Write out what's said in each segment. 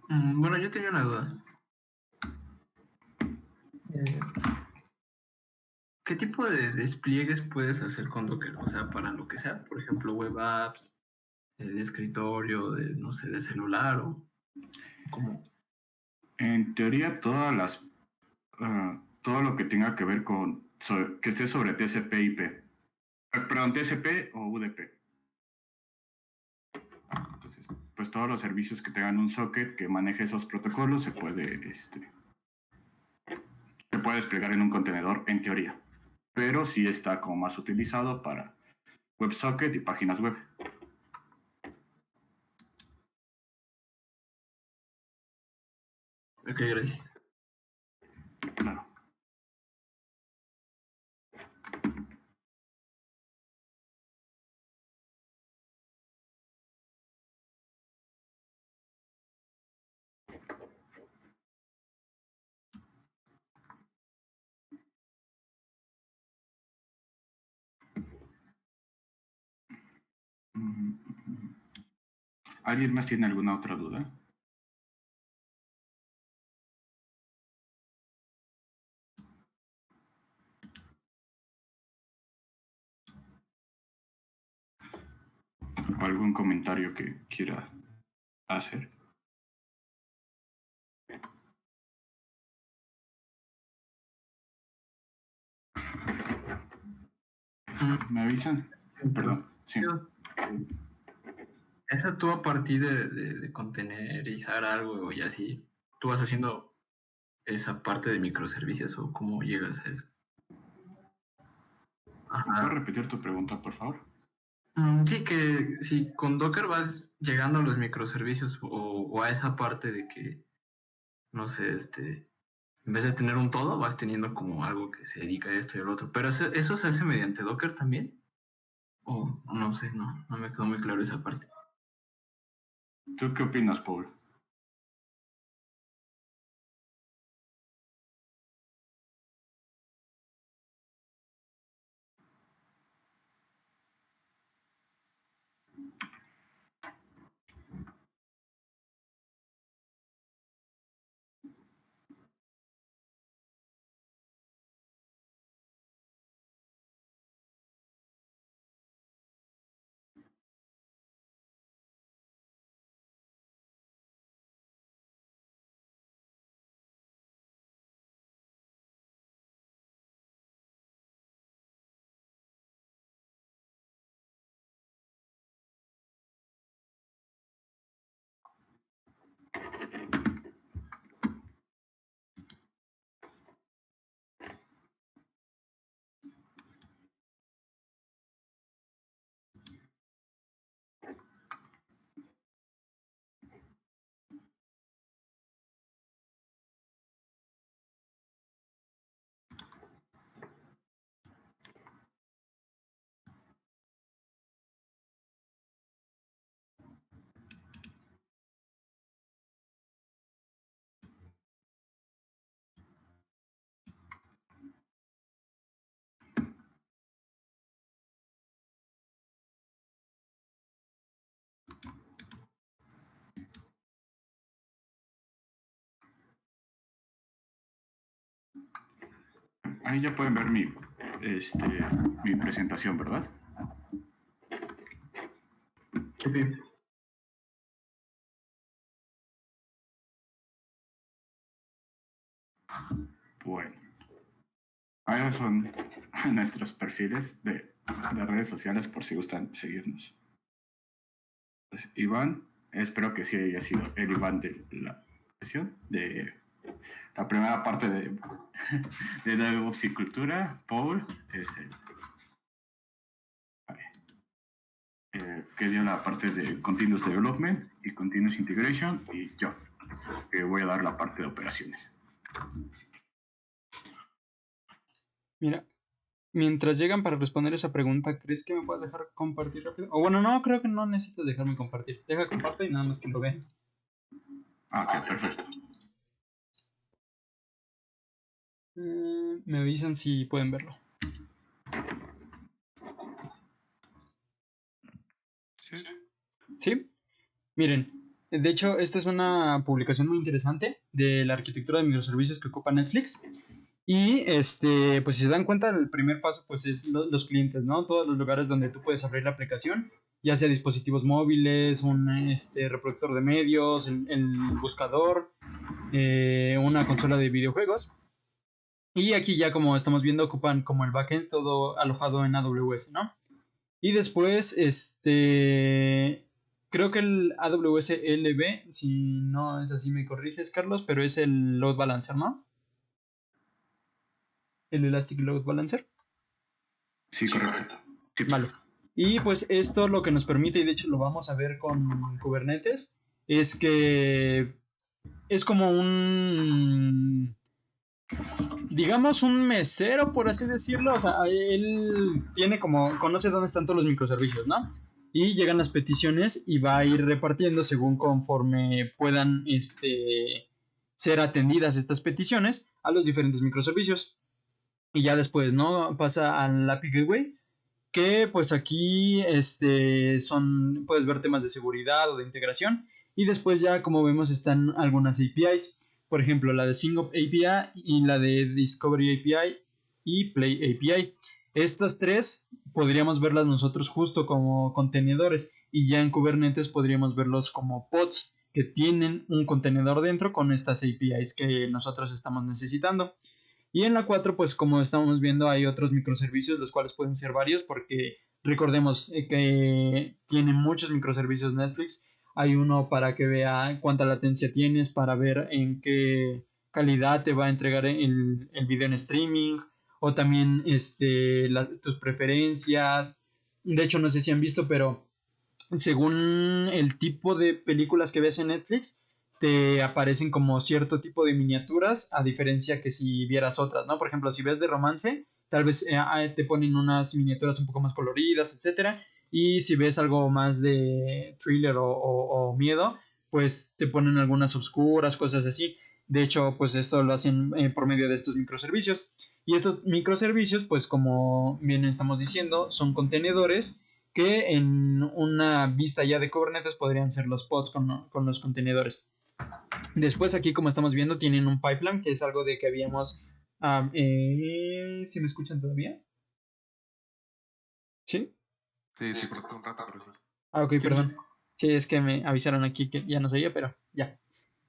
Bueno, yo tenía una duda. Eh, ¿Qué tipo de despliegues puedes hacer con Docker? O sea, para lo que sea, por ejemplo, web apps, de escritorio, de, no sé, de celular o como... En teoría, todo lo que tenga que ver que esté sobre TCP/IP, perdón, TCP o UDP. Entonces, pues todos los servicios que tengan un socket que maneje esos protocolos se puede desplegar en un contenedor en teoría, pero sí está como más utilizado para WebSocket y páginas web. Ok, gracias. Claro. ¿Alguien más tiene alguna otra duda? ¿O algún comentario que quiera hacer? ¿Me avisan? Perdón, sí. Esa tú a partir de contenerizar algo y así, ¿tú vas haciendo esa parte de microservicios o cómo llegas a eso? ¿Puedes Ajá. repetir tu pregunta, por favor? Sí, que si con Docker vas llegando a los microservicios o a esa parte de que, no sé, en vez de tener un todo, vas teniendo como algo que se dedica a esto y al otro. Pero eso se hace mediante Docker también. O no sé, no me quedó muy claro esa parte. ¿Tú qué opinas, Paul? Ahí ya pueden ver mi presentación, ¿verdad? Sí. Bueno, ahí son nuestros perfiles de redes sociales por si gustan seguirnos. Pues, Iván, espero que sí haya sido el Iván de la sesión, de la primera parte de DevOps y Cultura. Paul es que dio la parte de Continuous Development y Continuous Integration, y yo, que voy a dar la parte de operaciones. Mira, mientras llegan para responder esa pregunta, ¿crees que me puedas dejar compartir rápido? O bueno, no, creo que no necesitas dejarme compartir. Deja comparto y nada más que lo vean. Ok, perfecto. Me avisan si pueden verlo. Sí. ¿Sí? Miren, De hecho, esta es una publicación muy interesante de la arquitectura de microservicios que ocupa Netflix. Y pues si se dan cuenta, el primer paso pues es los clientes, ¿no? Todos los lugares donde tú puedes abrir la aplicación, ya sea dispositivos móviles, un reproductor de medios, el buscador, una consola de videojuegos. Y aquí ya como estamos viendo ocupan como el backend todo alojado en AWS, ¿no? Y después, creo que el AWS LB, si no es así me corriges, Carlos, pero es el load balancer, ¿no? El Elastic Load Balancer. Sí, correcto. Sí. Vale. Y pues esto lo que nos permite, y de hecho lo vamos a ver con Kubernetes, es que es como digamos un mesero, por así decirlo. O sea, él conoce dónde están todos los microservicios, ¿no? Y llegan las peticiones y va a ir repartiendo según conforme puedan ser atendidas estas peticiones a los diferentes microservicios. Y ya después, ¿no? Pasa al API Gateway, que pues aquí puedes ver temas de seguridad o de integración. Y después ya, como vemos, están algunas APIs. Por ejemplo, la de Sync API y la de Discovery API y Play API. Estas tres podríamos verlas nosotros justo como contenedores, y ya en Kubernetes podríamos verlos como pods que tienen un contenedor dentro con estas APIs que nosotros estamos necesitando. Y en la 4 pues como estamos viendo, hay otros microservicios, los cuales pueden ser varios, porque recordemos que tiene muchos microservicios Netflix. Hay uno para que vea cuánta latencia tienes, para ver en qué calidad te va a entregar el video en streaming, o también tus preferencias. De hecho, no sé si han visto, pero según el tipo de películas que ves en Netflix, te aparecen como cierto tipo de miniaturas, a diferencia que si vieras otras, ¿no? Por ejemplo, si ves de romance, tal vez te ponen unas miniaturas un poco más coloridas, etcétera. Y si ves algo más de thriller o miedo, pues te ponen algunas oscuras, cosas así. De hecho, pues esto lo hacen por medio de estos microservicios. Y estos microservicios, pues como bien estamos diciendo, son contenedores que en una vista ya de Kubernetes podrían ser los pods con los contenedores. Después aquí, como estamos viendo, tienen un pipeline, que es algo de que habíamos... ¿sí me escuchan todavía? ¿Sí? Sí, te cortó un rato, pero sí. Ah, ok, Sí. perdón. Sí, es que me avisaron aquí que ya no se oía, pero ya.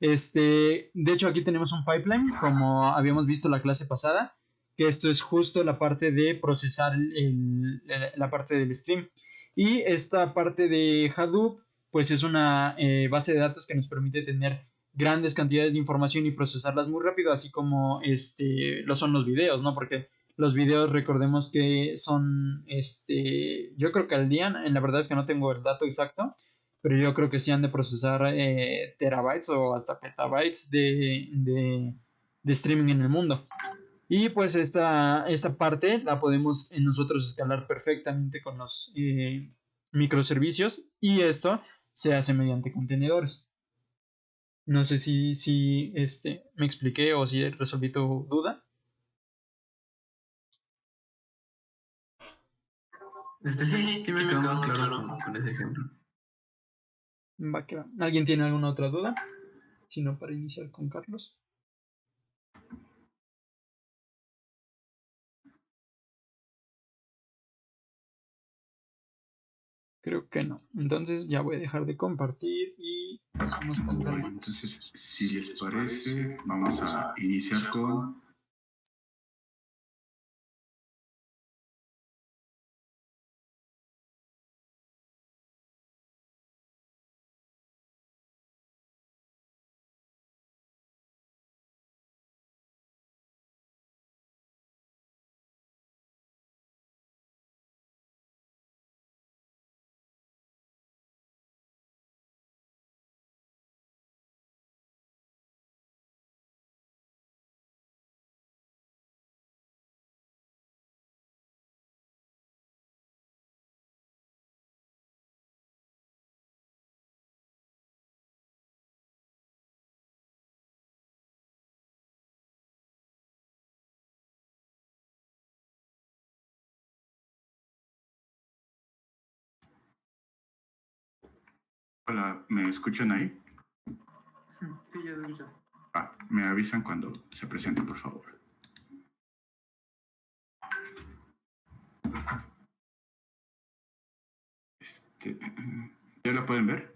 De hecho, aquí tenemos un pipeline, como habíamos visto la clase pasada, que esto es justo la parte de procesar la parte del stream. Y esta parte de Hadoop, pues es una base de datos que nos permite tener grandes cantidades de información y procesarlas muy rápido, así como lo son los videos, ¿no? Porque los videos, recordemos que son, yo creo que al día, en la verdad es que no tengo el dato exacto, pero yo creo que sí han de procesar terabytes o hasta petabytes de streaming en el mundo. Y pues esta parte la podemos nosotros escalar perfectamente con los microservicios, y esto se hace mediante contenedores. No sé si me expliqué o si resolví tu duda. Sí me quedó más claro con ese ejemplo. Va que va. ¿Alguien tiene alguna otra duda? Si no, para iniciar con Carlos. Creo que no. Entonces ya voy a dejar de compartir y pasamos con Bueno, Carlos. entonces, si les parece, vamos a iniciar con... Hola, ¿me escuchan ahí? Sí, ya se escucha. Me avisan cuando se presente, por favor. ¿Ya lo pueden ver?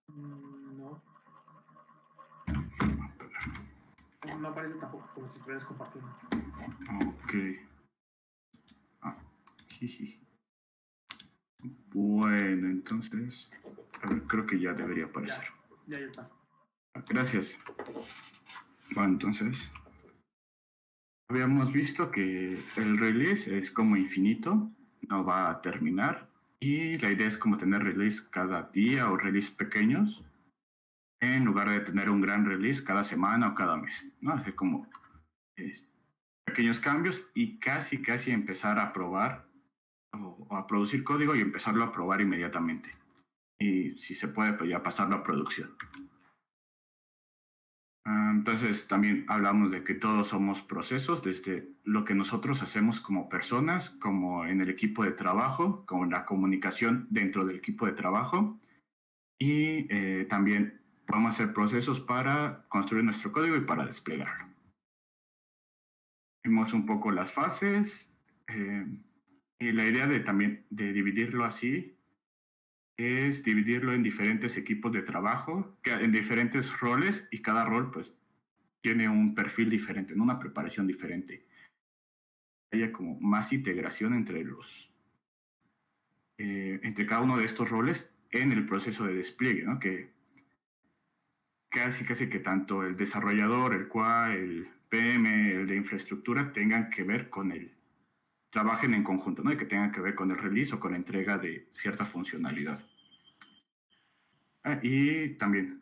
No. No aparece tampoco como si estuvieras compartiendo. Ok. Jiji. Bueno, entonces, a ver, creo que ya debería aparecer. Ya está. Gracias. Bueno, entonces, habíamos visto que el release es como infinito, no va a terminar, y la idea es como tener release cada día o release pequeños, en lugar de tener un gran release cada semana o cada mes, ¿no? Así como pequeños cambios y casi empezar a probar o a producir código y empezarlo a probar inmediatamente. Y si se puede, pues ya pasarlo a producción. Entonces también hablamos de que todos somos procesos, desde lo que nosotros hacemos como personas, como en el equipo de trabajo, como en la comunicación dentro del equipo de trabajo, y también podemos hacer procesos para construir nuestro código y para desplegarlo. Vimos un poco las fases y la idea también de dividirlo así es dividirlo en diferentes equipos de trabajo, en diferentes roles, y cada rol pues tiene un perfil diferente, una preparación diferente. Haya como más integración entre entre cada uno de estos roles en el proceso de despliegue, ¿no? Que casi que tanto el desarrollador, el QA, el PM, el de infraestructura tengan que ver con trabajen en conjunto, ¿no? Y que tengan que ver con el release o con la entrega de cierta funcionalidad. Y también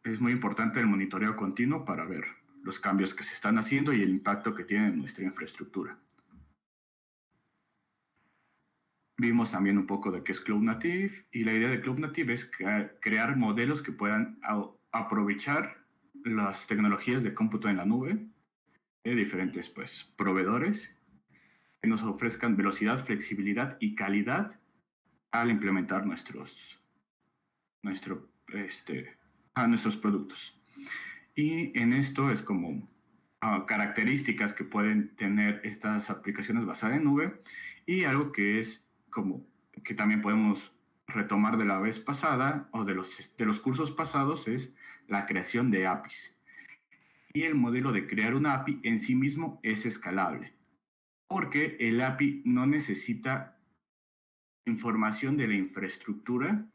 es muy importante el monitoreo continuo para ver los cambios que se están haciendo y el impacto que tiene en nuestra infraestructura. Vimos también un poco de qué es Cloud Native, y la idea de Cloud Native es crear modelos que puedan aprovechar las tecnologías de cómputo en la nube de diferentes proveedores que nos ofrezcan velocidad, flexibilidad y calidad al implementar nuestros productos. Y en esto es como características que pueden tener estas aplicaciones basadas en nube, y algo que es como que también podemos retomar de la vez pasada o de los cursos pasados es la creación de APIs. Y el modelo de crear una API en sí mismo es escalable, porque el API no necesita información de la infraestructura,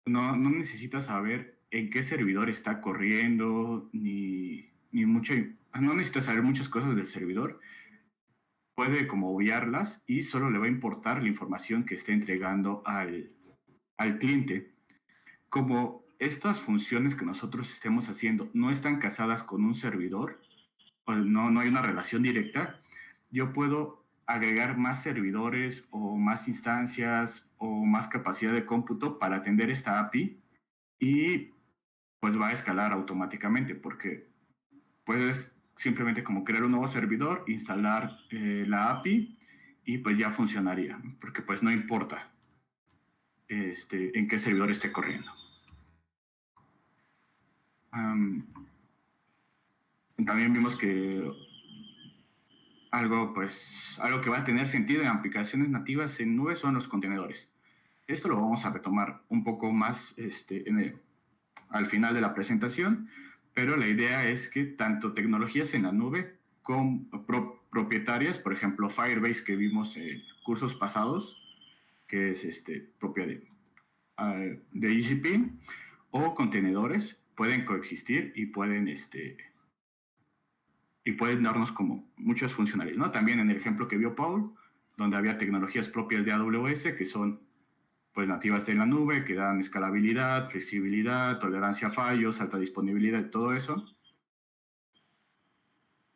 no necesita saber en qué servidor está corriendo, no necesita saber muchas cosas del servidor. Puede como obviarlas y solo le va a importar la información que esté entregando al cliente. Como estas funciones que nosotros estemos haciendo no están casadas con un servidor, o no hay una relación directa, yo puedo agregar más servidores o más instancias o más capacidad de cómputo para atender esta API, y pues va a escalar automáticamente, porque puedes simplemente como crear un nuevo servidor, instalar la API y pues ya funcionaría, porque pues no importa en qué servidor esté corriendo. También vimos que algo que va a tener sentido en aplicaciones nativas en nube son los contenedores. Esto lo vamos a retomar un poco más al final de la presentación, pero la idea es que tanto tecnologías en la nube como propietarias, por ejemplo Firebase, que vimos en cursos pasados, que es propia de GCP, o contenedores, pueden coexistir y pueden darnos como muchas funcionalidades, ¿no? También en el ejemplo que vio Paul, donde había tecnologías propias de AWS que son pues nativas en la nube, que dan escalabilidad, flexibilidad, tolerancia a fallos, alta disponibilidad y todo eso.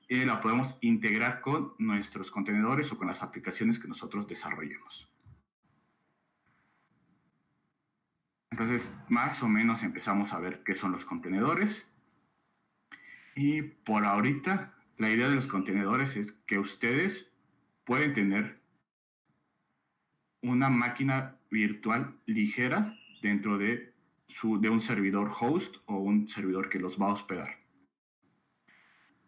Y la podemos integrar con nuestros contenedores o con las aplicaciones que nosotros desarrollemos. Entonces, más o menos empezamos a ver qué son los contenedores. Y por ahorita, la idea de los contenedores es que ustedes pueden tener una máquina virtual ligera dentro de un servidor host o un servidor que los va a hospedar.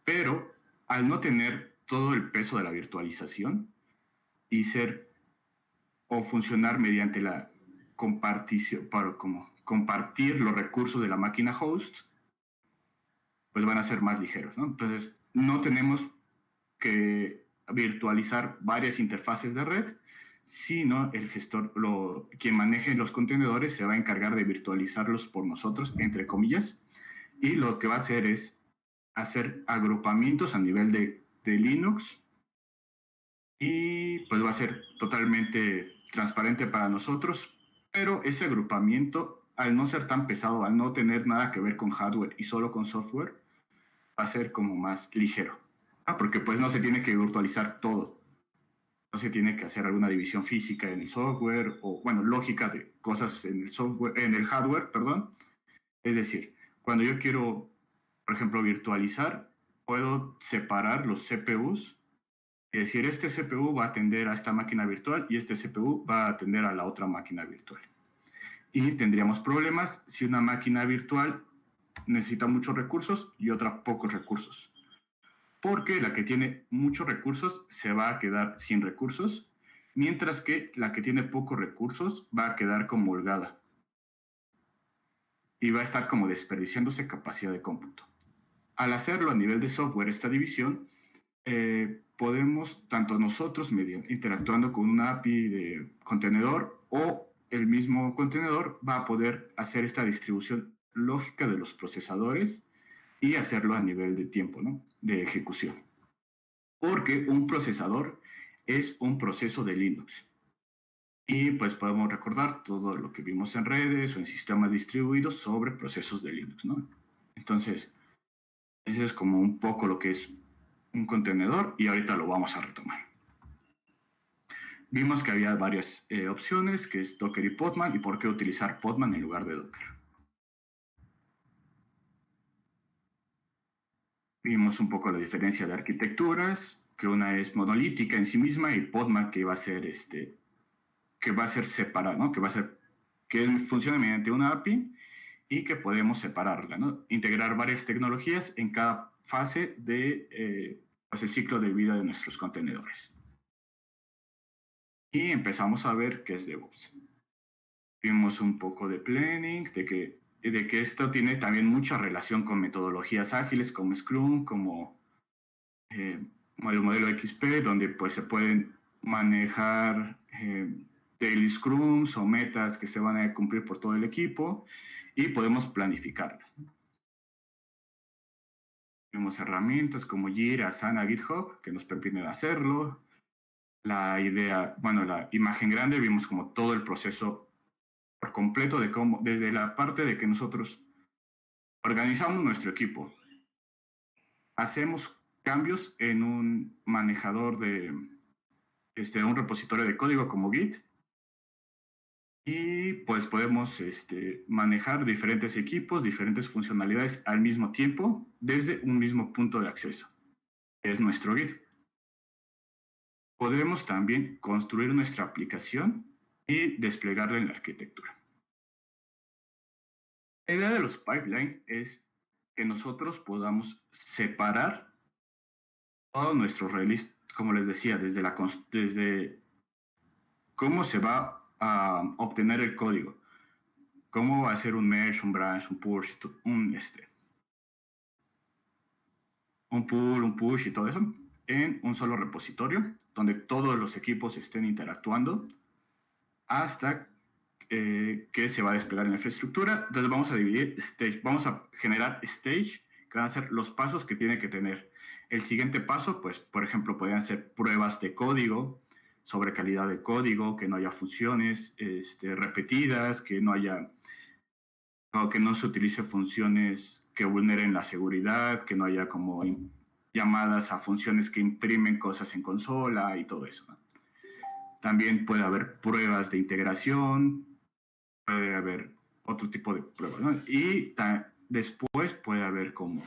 Pero al no tener todo el peso de la virtualización y funcionar mediante la compartición, para como compartir los recursos de la máquina host, pues van a ser más ligeros, ¿no? Entonces, no tenemos que virtualizar varias interfaces de red, sino el gestor, quien maneje los contenedores, se va a encargar de virtualizarlos por nosotros, entre comillas, y lo que va a hacer es hacer agrupamientos a nivel de Linux, y pues va a ser totalmente transparente para nosotros, pero ese agrupamiento, al no ser tan pesado, al no tener nada que ver con hardware y solo con software, va a ser como más ligero, porque pues no se tiene que virtualizar todo, no se tiene que hacer alguna división física en el software, o bueno, lógica de cosas en el software, en el hardware, perdón. Es decir, cuando yo quiero, por ejemplo, virtualizar, puedo separar los CPUs. Es decir, este CPU va a atender a esta máquina virtual y este CPU va a atender a la otra máquina virtual. Y tendríamos problemas si una máquina virtual necesita muchos recursos y otra pocos recursos. Porque la que tiene muchos recursos se va a quedar sin recursos, mientras que la que tiene pocos recursos va a quedar como holgada. Y va a estar como desperdiciándose capacidad de cómputo. Al hacerlo a nivel de software, esta división, podemos, tanto nosotros interactuando con una API de contenedor, o el mismo contenedor va a poder hacer esta distribución lógica de los procesadores y hacerlo a nivel de tiempo, ¿no? De ejecución. Porque un procesador es un proceso de Linux. Y pues podemos recordar todo lo que vimos en redes o en sistemas distribuidos sobre procesos de Linux, ¿no? Entonces, eso es como un poco lo que es un contenedor, y ahorita lo vamos a retomar. Vimos que había varias opciones, que es Docker y Podman, y por qué utilizar Podman en lugar de Docker. Vimos un poco la diferencia de arquitecturas, que una es monolítica en sí misma, y Podman que va a ser separada, ¿no? Que funciona mediante una API y que podemos separarla, ¿no? Integrar varias tecnologías en cada fase de pues el ciclo de vida de nuestros contenedores. Y empezamos a ver qué es DevOps. Vimos un poco de planning, de que esto tiene también mucha relación con metodologías ágiles como Scrum, como el modelo XP, donde pues se pueden manejar daily scrums o metas que se van a cumplir por todo el equipo, y podemos planificarlas. Vemos herramientas como Jira, Asana, GitHub, que nos permiten hacerlo. La imagen grande, vimos como todo el proceso por completo de cómo, desde la parte de que nosotros organizamos nuestro equipo, hacemos cambios en un manejador de un repositorio de código como Git, y pues podemos manejar diferentes equipos, diferentes funcionalidades al mismo tiempo desde un mismo punto de acceso, que es nuestro Git. Podemos también construir nuestra aplicación y desplegarla en la arquitectura. La idea de los pipelines es que nosotros podamos separar todo nuestro release, como les decía, desde cómo se va a obtener el código, cómo va a ser un merge, un branch, un push, un pull, un push y todo eso en un solo repositorio donde todos los equipos estén interactuando hasta que se va a desplegar en la infraestructura. Entonces vamos a dividir stage, vamos a generar stage, que van a ser los pasos que tiene que tener. El siguiente paso, pues, por ejemplo, podrían ser pruebas de código, sobre calidad de código, que no haya funciones repetidas, que no se utilice funciones que vulneren la seguridad, que no haya como llamadas a funciones que imprimen cosas en consola y todo eso, ¿no? También puede haber pruebas de integración, puede haber otro tipo de pruebas, ¿no? Y después puede haber como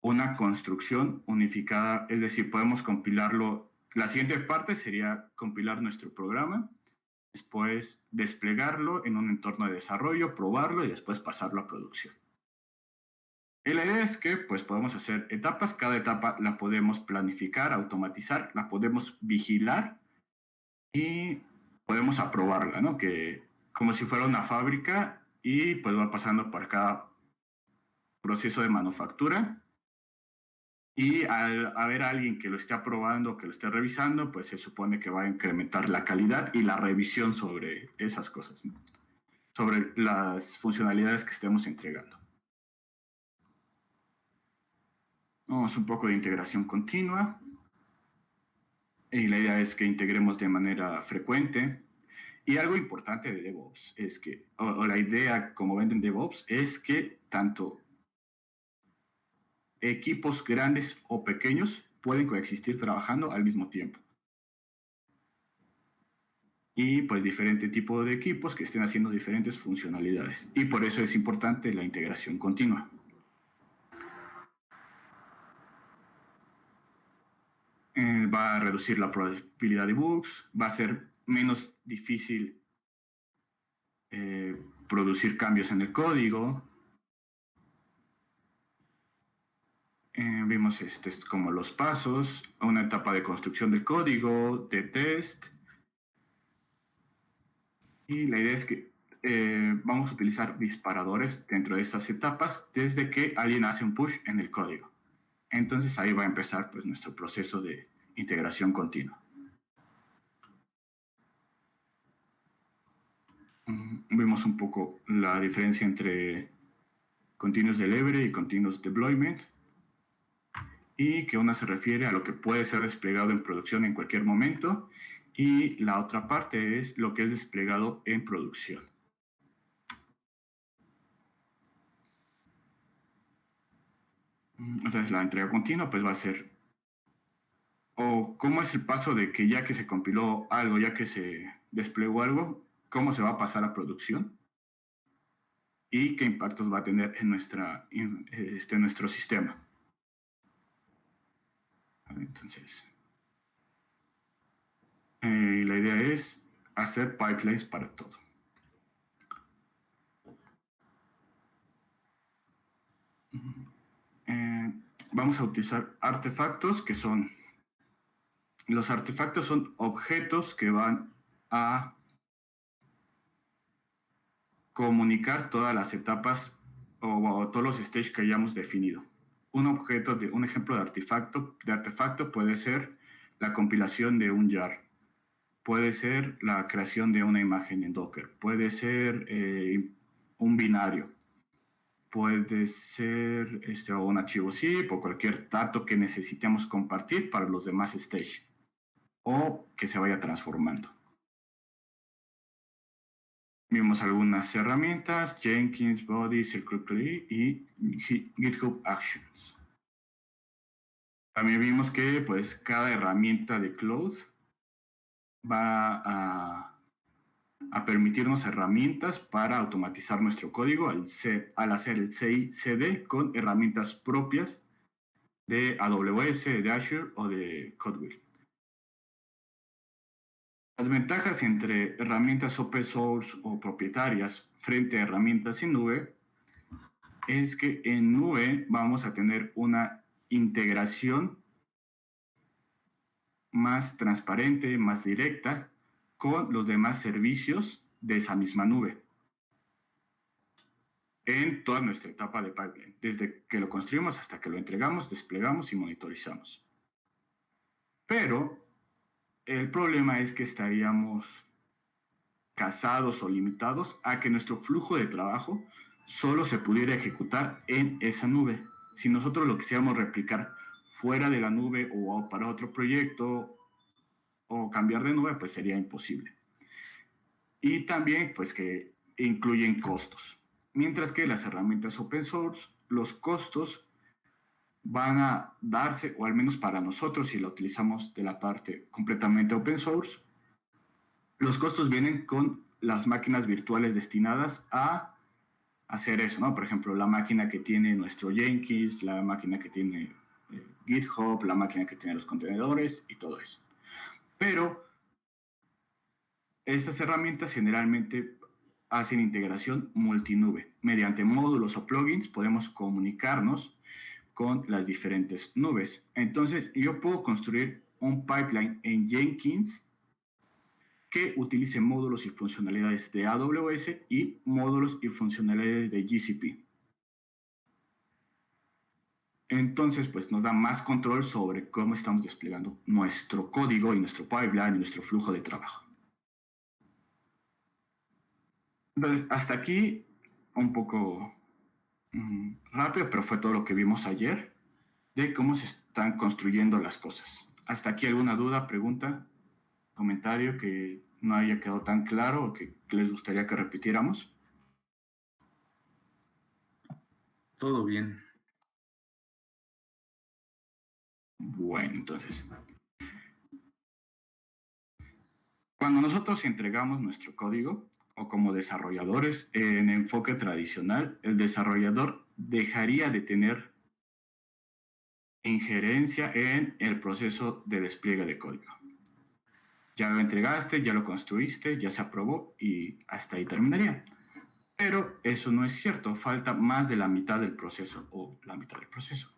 una construcción unificada, es decir, podemos compilarlo. La siguiente parte sería compilar nuestro programa después desplegarlo en un entorno de desarrollo, probarlo y después pasarlo a producción. Y la idea es que pues podemos hacer etapas, cada etapa la podemos planificar, automatizar, la podemos vigilar y podemos aprobarla, ¿no? Que como si fuera una fábrica y pues va pasando por cada proceso de manufactura y al haber alguien que lo esté aprobando, que lo esté revisando, pues se supone que va a incrementar la calidad y la revisión sobre esas cosas, ¿no? Sobre las funcionalidades que estemos entregando. Vamos un poco de integración continua. Y la idea es que integremos de manera frecuente. Y algo importante de DevOps es que, o la idea como ven en DevOps, es que tanto equipos grandes o pequeños pueden coexistir trabajando al mismo tiempo. Y pues diferente tipo de equipos que estén haciendo diferentes funcionalidades. Y por eso es importante la integración continua. Va a reducir la probabilidad de bugs, va a ser menos difícil producir cambios en el código. Vimos como los pasos, una etapa de construcción del código, de test. Y la idea es que vamos a utilizar disparadores dentro de estas etapas desde que alguien hace un push en el código. Entonces ahí va a empezar pues, nuestro proceso de integración continua. Vimos un poco la diferencia entre continuous delivery y continuous deployment, y que una se refiere a lo que puede ser desplegado en producción en cualquier momento, y la otra parte es lo que es desplegado en producción. Entonces la entrega continua pues va a ser, o cómo es el paso de que ya que se compiló algo, ya que se desplegó algo, cómo se va a pasar a producción y qué impactos va a tener en nuestro sistema. Entonces, la idea es hacer pipelines para todo. Vamos a utilizar artefactos que son... Los artefactos son objetos que van a comunicar todas las etapas o todos los stages que hayamos definido. Un ejemplo de artefacto puede ser la compilación de un jar, puede ser la creación de una imagen en Docker, puede ser un binario, puede ser un archivo zip o cualquier dato que necesitemos compartir para los demás stages o que se vaya transformando. Vimos algunas herramientas, Jenkins, Body, Circle y GitHub Actions. También vimos que pues, cada herramienta de Cloud va a permitirnos herramientas para automatizar nuestro código al hacer el CI/CD con herramientas propias de AWS, de Azure o de Codewheel. Las ventajas entre herramientas open source o propietarias frente a herramientas en nube es que en nube vamos a tener una integración más transparente, más directa con los demás servicios de esa misma nube en toda nuestra etapa de pipeline, desde que lo construimos hasta que lo entregamos, desplegamos y monitorizamos. Pero el problema es que estaríamos casados o limitados a que nuestro flujo de trabajo solo se pudiera ejecutar en esa nube. Si nosotros lo quisiéramos replicar fuera de la nube o para otro proyecto o cambiar de nube, pues sería imposible. Y también, pues que incluyen costos. Mientras que las herramientas open source, los costos van a darse, o al menos para nosotros, si lo utilizamos de la parte completamente open source, los costos vienen con las máquinas virtuales destinadas a hacer eso, ¿no? Por ejemplo, la máquina que tiene nuestro Jenkins, la máquina que tiene GitHub, la máquina que tiene los contenedores y todo eso. Pero Estas herramientas generalmente hacen integración multinube. Mediante módulos o plugins podemos comunicarnos con las diferentes nubes. Entonces, yo puedo construir un pipeline en Jenkins que utilice módulos y funcionalidades de AWS y módulos y funcionalidades de GCP. Entonces, pues nos da más control sobre cómo estamos desplegando nuestro código y nuestro pipeline y nuestro flujo de trabajo. Entonces, hasta aquí un poco rápido, pero fue todo lo que vimos ayer de cómo se están construyendo las cosas. ¿Hasta aquí alguna duda, pregunta, comentario que no haya quedado tan claro o que les gustaría que repitiéramos? Todo bien. Bueno, entonces, cuando nosotros entregamos nuestro código, o como desarrolladores, en enfoque tradicional, el desarrollador dejaría de tener injerencia en el proceso de despliegue de código. Ya lo entregaste, ya lo construiste, ya se aprobó y hasta ahí terminaría. Pero eso no es cierto, falta más de la mitad del proceso o la mitad del proceso.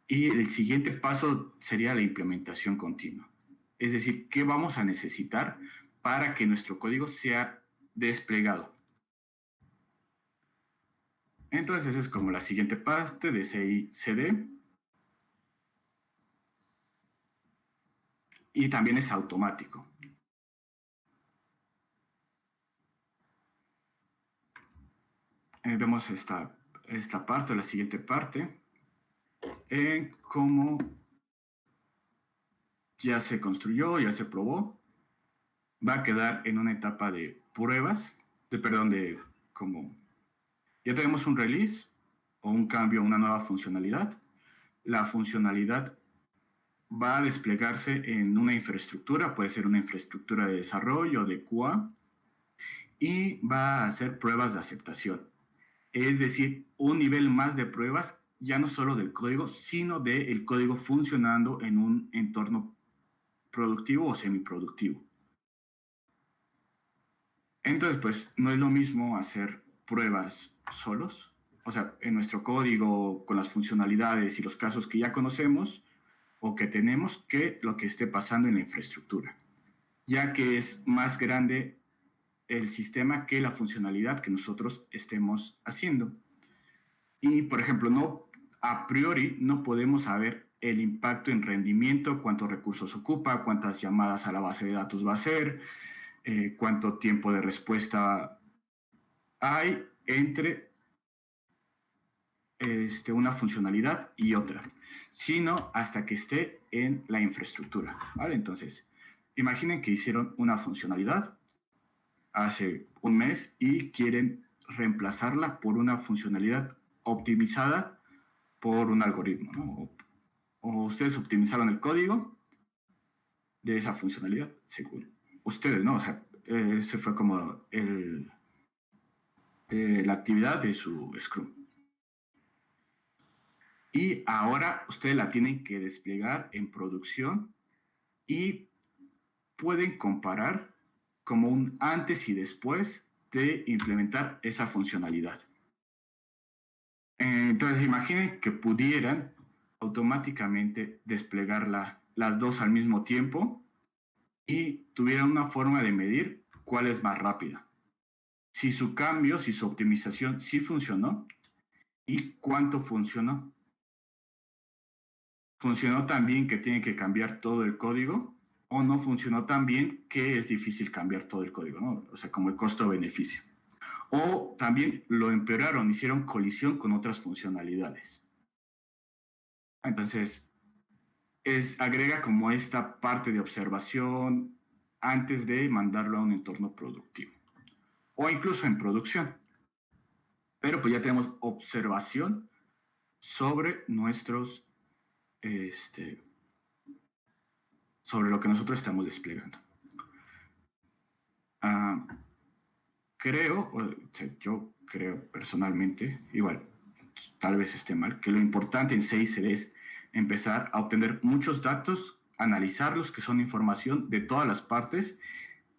Y el siguiente paso sería la implementación continua. Es decir, ¿qué vamos a necesitar para que nuestro código sea desplegado? Entonces es como la siguiente parte de CI/CD. Y también es automático. Vemos esta parte, la siguiente parte, cómo ya se construyó, ya se probó, va a quedar en una etapa de pruebas, como ya tenemos un release o un cambio, una nueva funcionalidad. La funcionalidad va a desplegarse en una infraestructura, puede ser una infraestructura de desarrollo, de QA, y va a hacer pruebas de aceptación. Es decir, un nivel más de pruebas, ya no solo del código, sino del código funcionando en un entorno productivo o semiproductivo. Entonces, pues, no es lo mismo hacer pruebas solos, o sea, en nuestro código, con las funcionalidades y los casos que ya conocemos o que tenemos, que lo que esté pasando en la infraestructura, ya que es más grande el sistema que la funcionalidad que nosotros estemos haciendo. Y, por ejemplo, a priori no podemos saber el impacto en rendimiento, cuántos recursos ocupa, cuántas llamadas a la base de datos va a ser, cuánto tiempo de respuesta hay entre una funcionalidad y otra, sino hasta que esté en la infraestructura, ¿vale? Entonces, imaginen que hicieron una funcionalidad hace un mes y quieren reemplazarla por una funcionalidad optimizada por un algoritmo, ¿no? O ustedes optimizaron el código de esa funcionalidad, según ustedes, ¿no? O sea, ese fue como la actividad de su Scrum. Y ahora ustedes la tienen que desplegar en producción y pueden comparar como un antes y después de implementar esa funcionalidad. Entonces, imaginen que pudieran automáticamente desplegar las dos al mismo tiempo y tuvieran una forma de medir cuál es más rápida. Si su cambio, si su optimización sí funcionó y cuánto funcionó. ¿Funcionó tan bien que tiene que cambiar todo el código? ¿O no funcionó tan bien que es difícil cambiar todo el código, ¿no? O sea, como el costo-beneficio. O también lo empeoraron, hicieron colisión con otras funcionalidades. Entonces, agrega como esta parte de observación antes de mandarlo a un entorno productivo. O incluso en producción. Pero pues ya tenemos observación sobre nuestros sobre lo que nosotros estamos desplegando. Yo creo personalmente, igual, tal vez esté mal, que lo importante en CI/CD es empezar a obtener muchos datos analizarlos, que son información de todas las partes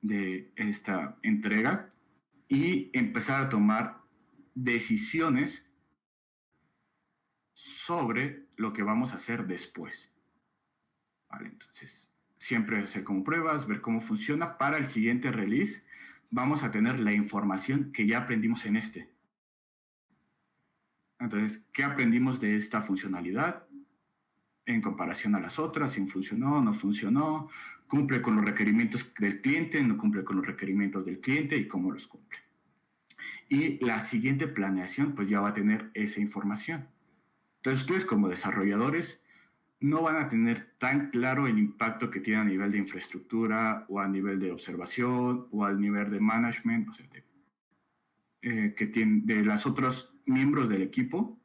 de esta entrega, y empezar a tomar decisiones sobre lo que vamos a hacer después. Vale, entonces, siempre hacer como pruebas, ver cómo funciona. Para el siguiente release, vamos a tener la información que ya aprendimos en este. Entonces, ¿qué aprendimos de esta funcionalidad en comparación a las otras? Si funcionó, no funcionó, cumple con los requerimientos del cliente, no cumple con los requerimientos del cliente y cómo los cumple. Y la siguiente planeación, pues ya va a tener esa información. Entonces, ustedes como desarrolladores no van a tener tan claro el impacto que tiene a nivel de infraestructura o a nivel de observación o al nivel de management, o sea, que tiene de los otros miembros del equipo,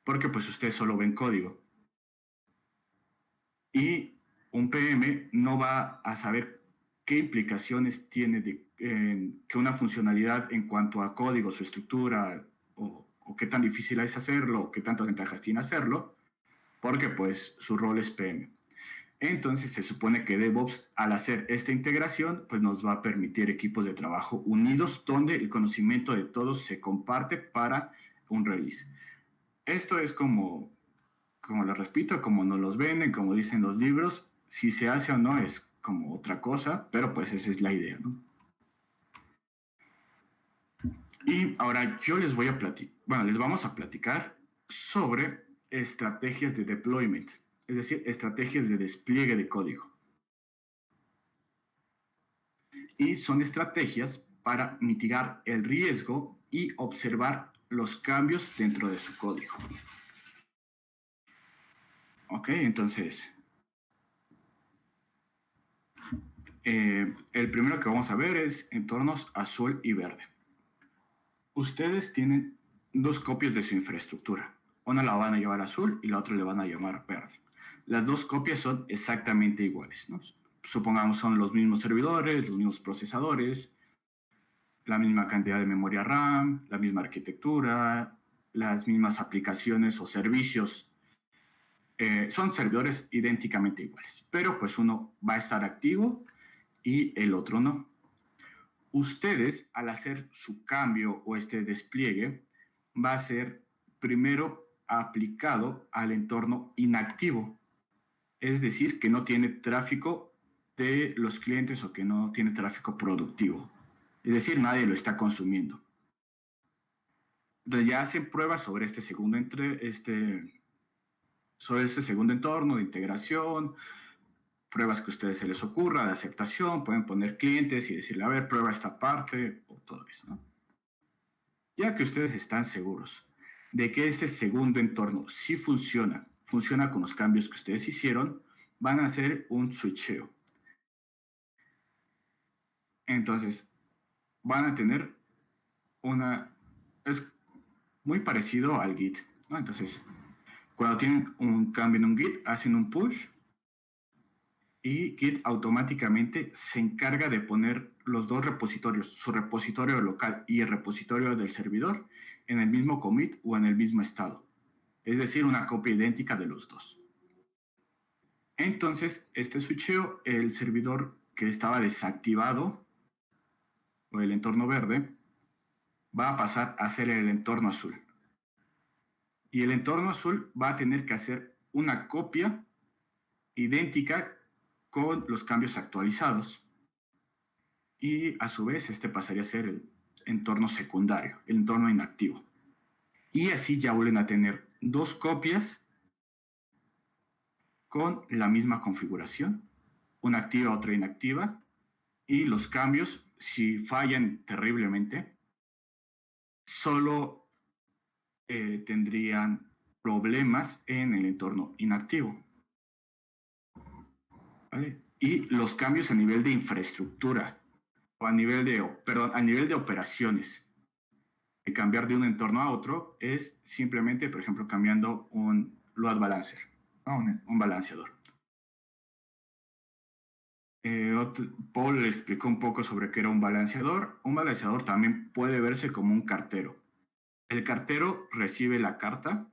porque pues ustedes solo ven código. Y un PM no va a saber qué implicaciones tiene que una funcionalidad en cuanto a código, su estructura, o qué tan difícil es hacerlo, o qué tantas ventajas tiene hacerlo, porque pues su rol es PM. Entonces se supone que DevOps, al hacer esta integración, pues nos va a permitir equipos de trabajo unidos donde el conocimiento de todos se comparte para un release. Esto es como lo repito, como nos los venden, como dicen los libros. Si se hace o no es como otra cosa, pero pues esa es la idea, ¿no? Y ahora yo les vamos a platicar sobre estrategias de deployment, es decir, estrategias de despliegue de código. Y son estrategias para mitigar el riesgo y observar los cambios dentro de su código. Ok, entonces, el primero que vamos a ver es entornos azul y verde. Ustedes tienen dos copias de su infraestructura. Una la van a llamar azul y la otra le van a llamar verde. Las dos copias son exactamente iguales, ¿no? Supongamos son los mismos servidores, los mismos procesadores, la misma cantidad de memoria RAM, la misma arquitectura, las mismas aplicaciones o servicios. Son servidores idénticamente iguales, pero pues uno va a estar activo y el otro no. Ustedes, al hacer su cambio o este despliegue, va a ser primero aplicado al entorno inactivo, es decir, que no tiene tráfico de los clientes o que no tiene tráfico productivo, es decir, nadie lo está consumiendo. Entonces ya hacen pruebas sobre este segundo entorno de integración, pruebas que a ustedes se les ocurra, de aceptación, pueden poner clientes y decirle, a ver, prueba esta parte, o todo eso, ¿no? Ya que ustedes están seguros de que este segundo entorno sí funciona con los cambios que ustedes hicieron, van a hacer un switcheo. Entonces, van a tener es muy parecido al Git, ¿no? Entonces, cuando tienen un cambio en un Git, hacen un push y Git automáticamente se encarga de poner los dos repositorios, su repositorio local y el repositorio del servidor, en el mismo commit o en el mismo estado. Es decir, una copia idéntica de los dos. Entonces, este switcheo, el servidor que estaba desactivado, o el entorno verde, va a pasar a ser el entorno azul. Y el entorno azul va a tener que hacer una copia idéntica con los cambios actualizados. Y a su vez, este pasaría a ser el entorno secundario, el entorno inactivo. Y así ya vuelven a tener dos copias con la misma configuración, una activa, otra inactiva, y los cambios, si fallan terriblemente, solo tendrían problemas en el entorno inactivo. ¿Vale? Y los cambios a nivel de infraestructura, o a nivel de operaciones, de cambiar de un entorno a otro, es simplemente, por ejemplo, cambiando un load balancer, ¿no? un balanceador. Paul le explicó un poco sobre qué era un balanceador. Un balanceador también puede verse como un cartero. El cartero recibe la carta,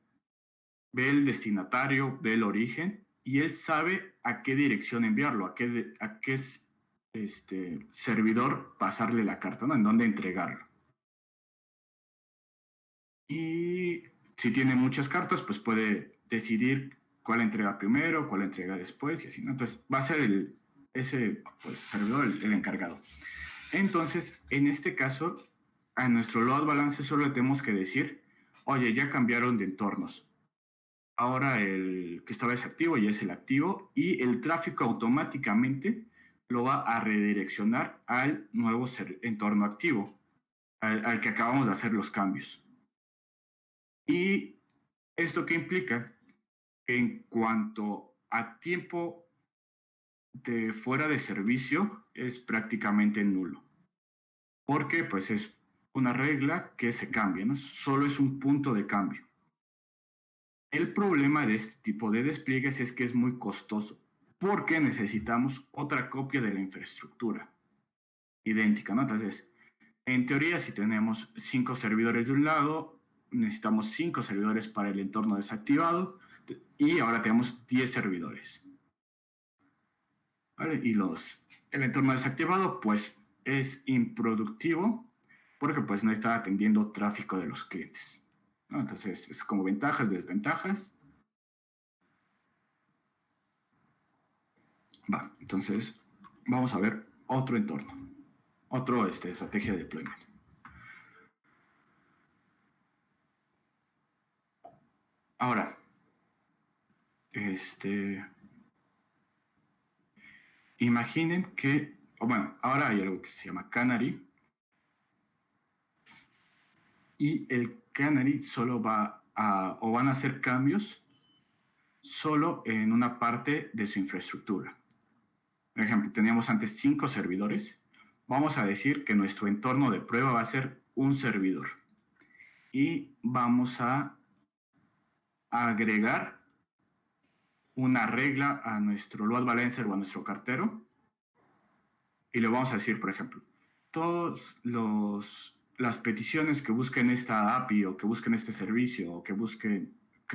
ve el destinatario, ve el origen y él sabe a qué dirección enviarlo, a qué servidor pasarle la carta, ¿no? En dónde entregarlo. Y si tiene muchas cartas, pues puede decidir cuál entrega primero, cuál entrega después y así, ¿no? Entonces va a ser ese servidor el encargado. Entonces, en este caso, a nuestro load balance solo le tenemos que decir, oye, ya cambiaron de entornos. Ahora el que estaba desactivo ya es el activo y el tráfico automáticamente lo va a redireccionar al nuevo entorno activo, al que acabamos de hacer los cambios. ¿Y esto qué implica? Que en cuanto a tiempo de fuera de servicio es prácticamente nulo. Porque pues es una regla que se cambia, ¿no? Solo es un punto de cambio. El problema de este tipo de despliegues es que es muy costoso porque necesitamos otra copia de la infraestructura idéntica, ¿no? Entonces, en teoría, si tenemos 5 servidores de un lado, necesitamos 5 servidores para el entorno desactivado y ahora tenemos 10 servidores. ¿Vale? Y el entorno desactivado, pues, es improductivo porque pues no está atendiendo tráfico de los clientes, ¿no? Entonces, es como ventajas, desventajas. Va, entonces, vamos a ver otro entorno, otro estrategia de deployment. Ahora, imaginen que, bueno, ahora hay algo que se llama Canary y el Canary solo van a hacer cambios solo en una parte de su infraestructura. Por ejemplo, teníamos antes 5 servidores. Vamos a decir que nuestro entorno de prueba va a ser un servidor y vamos a agregar una regla a nuestro load balancer o a nuestro cartero y le vamos a decir, por ejemplo, todas las peticiones que busquen esta API o que busquen este servicio o que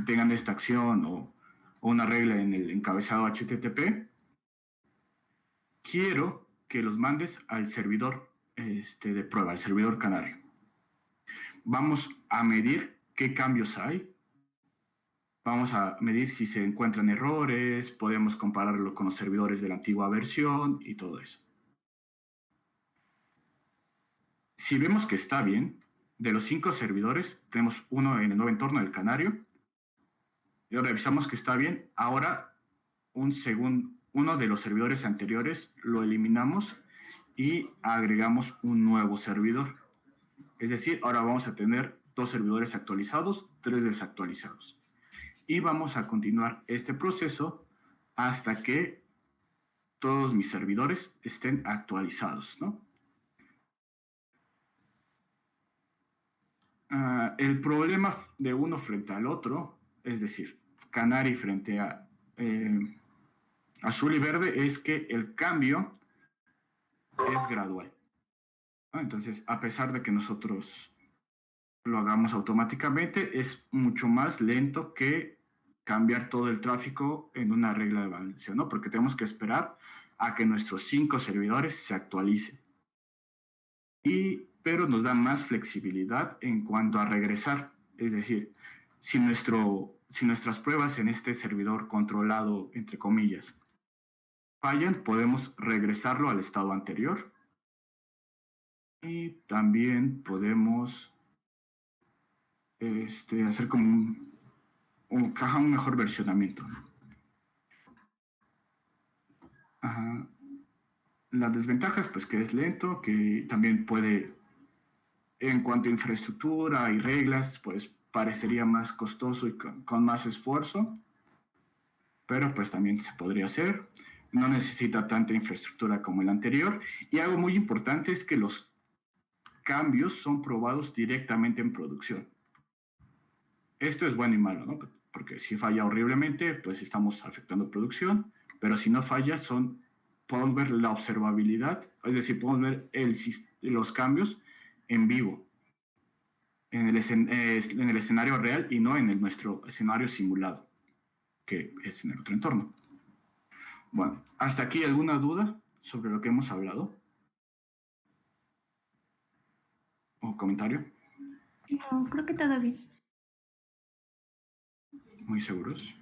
tengan esta acción o una regla en el encabezado HTTP, quiero que los mandes al servidor de prueba, al servidor canario. Vamos a medir qué cambios hay. Vamos a medir si se encuentran errores, podemos compararlo con los servidores de la antigua versión y todo eso. Si vemos que está bien, de los 5 servidores, tenemos uno en el nuevo entorno del canario, y revisamos que está bien. Ahora, uno de los servidores anteriores lo eliminamos y agregamos un nuevo servidor. Es decir, ahora vamos a tener 2 servidores actualizados, 3 desactualizados. Y vamos a continuar este proceso hasta que todos mis servidores estén actualizados, ¿no? El problema de uno frente al otro, es decir, Canary frente a azul y verde, es que el cambio es gradual, ¿no? Entonces, a pesar de que nosotros lo hagamos automáticamente, es mucho más lento que cambiar todo el tráfico en una regla de balanceo, ¿no? Porque tenemos que esperar a que nuestros 5 servidores se actualicen. Pero nos da más flexibilidad en cuanto a regresar. Es decir, si nuestras pruebas en este servidor controlado, entre comillas, fallan, podemos regresarlo al estado anterior. Y también podemos hacer como un mejor versionamiento. Ajá. Las desventajas, pues que es lento, que también puede, en cuanto a infraestructura y reglas, pues parecería más costoso y con más esfuerzo, pero pues también se podría hacer. No necesita tanta infraestructura como el anterior. Y algo muy importante es que los cambios son probados directamente en producción. Esto es bueno y malo, ¿no? Porque si falla horriblemente, pues estamos afectando producción, pero si no falla, podemos ver la observabilidad, es decir, podemos ver los cambios en vivo, en el escenario real y no en nuestro escenario simulado. que es en el otro entorno. Bueno, ¿hasta aquí alguna duda sobre lo que hemos hablado? ¿O comentario? No, creo que todo bien. ¿Muy seguros?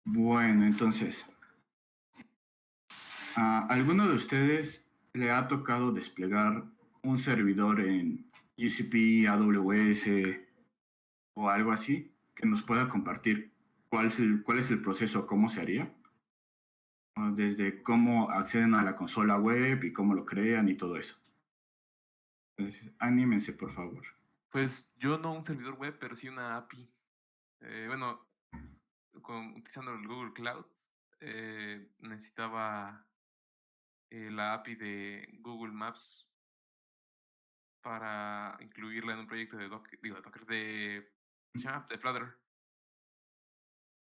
Bueno, entonces, ¿a alguno de ustedes le ha tocado desplegar un servidor en GCP, AWS o algo así que nos pueda compartir cuál es el proceso, cómo se haría? Desde cómo acceden a la consola web y cómo lo crean y todo eso. Entonces, anímense, por favor. Pues yo no un servidor web, pero sí una API. Bueno, utilizando el Google Cloud, necesitaba la API de Google Maps para incluirla en un proyecto de Docker, digo, de Docker, ¿cómo se llama? De Flutter.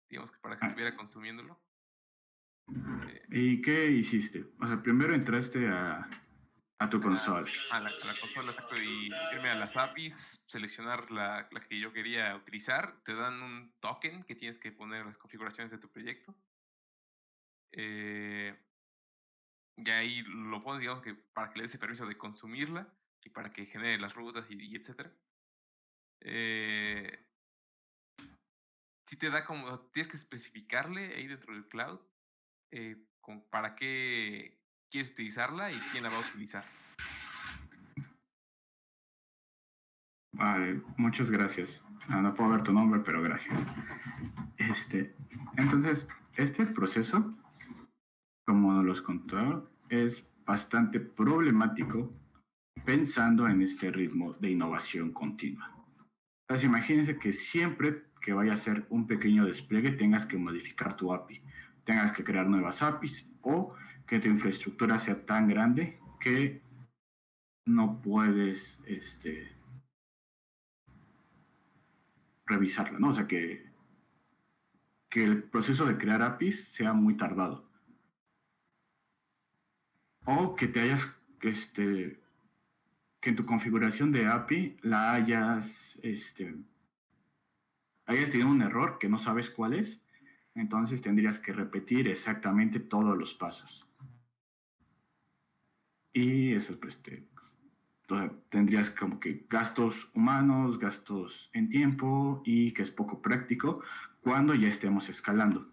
Digamos que para que estuviera consumiéndolo. ¿Y qué hiciste? O sea, primero entraste a tu consola. A la consola, exacto, y irme a las APIs, seleccionar la que yo quería utilizar. Te dan un token que tienes que poner en las configuraciones de tu proyecto. Y ahí lo pones, digamos que para que le des el permiso de consumirla y para que genere las rutas y etcétera. Sí te da como, tienes que especificarle ahí dentro del cloud para qué quieres utilizarla y quién la va a utilizar. Vale, muchas gracias. No puedo ver tu nombre, pero gracias. Entonces, este proceso, como nos los contó, es bastante problemático pensando en este ritmo de innovación continua. Entonces, imagínense que siempre que vaya a hacer un pequeño despliegue tengas que modificar tu API, tengas que crear nuevas APIs o que tu infraestructura sea tan grande que no puedes revisarla, ¿no? O sea, que el proceso de crear APIs sea muy tardado. O que te hayas, que en tu configuración de API la hayas tenido un error que no sabes cuál es, entonces tendrías que repetir exactamente todos los pasos. Y eso, pues, tendrías como que gastos humanos, gastos en tiempo y que es poco práctico cuando ya estemos escalando.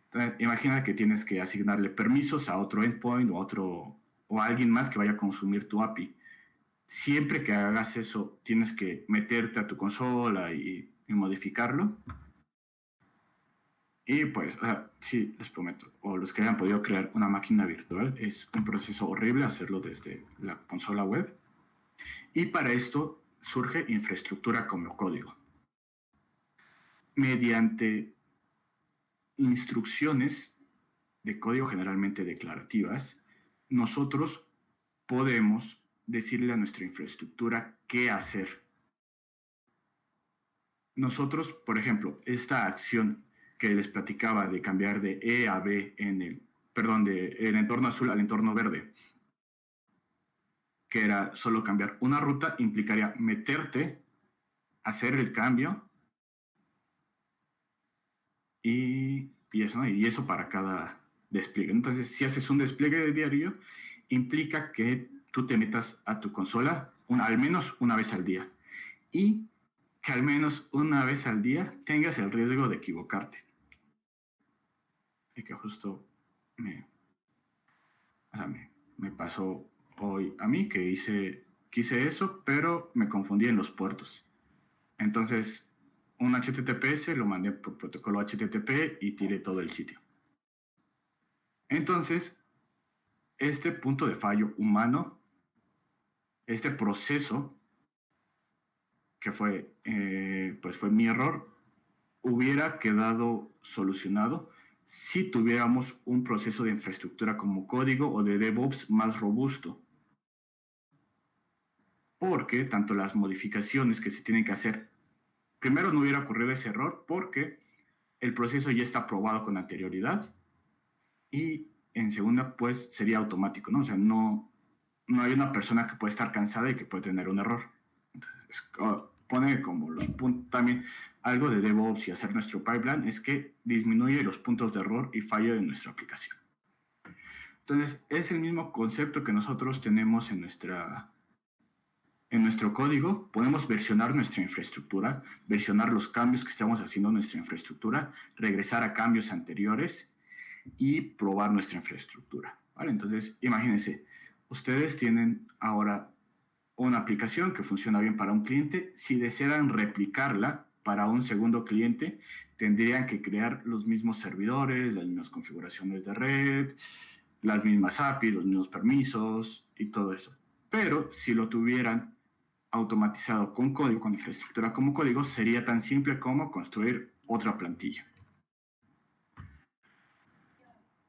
Entonces, imagina que tienes que asignarle permisos a otro endpoint o a alguien más que vaya a consumir tu API. Siempre que hagas eso, tienes que meterte a tu consola y modificarlo. Y pues, sí, les prometo, o los que hayan podido crear una máquina virtual, es un proceso horrible hacerlo desde la consola web. Y para esto surge infraestructura como código. Mediante instrucciones de código generalmente declarativas, nosotros podemos decirle a nuestra infraestructura qué hacer. Nosotros, por ejemplo, esta acción que les platicaba de cambiar de E a B del entorno azul al entorno verde, que era solo cambiar una ruta, implicaría meterte, hacer el cambio y eso, ¿no? Y eso para cada despliegue. Entonces, si haces un despliegue de diario, implica que tú te metas a tu consola al menos una vez al día y que al menos una vez al día tengas el riesgo de equivocarte. Y que justo me pasó hoy a mí que hice eso, pero me confundí en los puertos. Entonces, un HTTPS lo mandé por protocolo HTTP y tiré todo el sitio. Entonces, este punto de fallo humano, este proceso que fue mi error, hubiera quedado solucionado si tuviéramos un proceso de infraestructura como código o de DevOps más robusto. Porque tanto las modificaciones que se tienen que hacer, primero no hubiera ocurrido ese error porque el proceso ya está aprobado con anterioridad y en segunda pues sería automático, ¿no? O sea, no hay una persona que puede estar cansada y que puede tener un error. pone como los puntos. También algo de DevOps y hacer nuestro pipeline es que disminuye los puntos de error y fallo de nuestra aplicación. Entonces, es el mismo concepto que nosotros tenemos en nuestro código. Podemos versionar nuestra infraestructura, versionar los cambios que estamos haciendo en nuestra infraestructura, regresar a cambios anteriores y probar nuestra infraestructura, ¿vale? Entonces, imagínense, ustedes tienen ahora una aplicación que funciona bien para un cliente. Si desean replicarla para un segundo cliente, tendrían que crear los mismos servidores, las mismas configuraciones de red, las mismas APIs, los mismos permisos y todo eso. Pero si lo tuvieran automatizado con código, con infraestructura como código, sería tan simple como construir otra plantilla.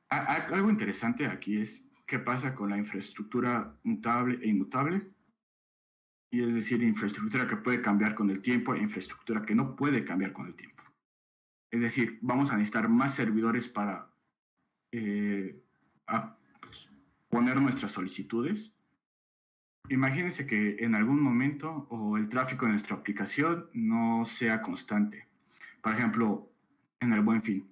Algo interesante aquí es qué pasa con la infraestructura mutable e inmutable. Y es decir, infraestructura que puede cambiar con el tiempo e infraestructura que no puede cambiar con el tiempo. Es decir, vamos a necesitar más servidores para poner nuestras solicitudes. Imagínense que en algún momento o el tráfico de nuestra aplicación no sea constante. Por ejemplo, en el Buen Fin.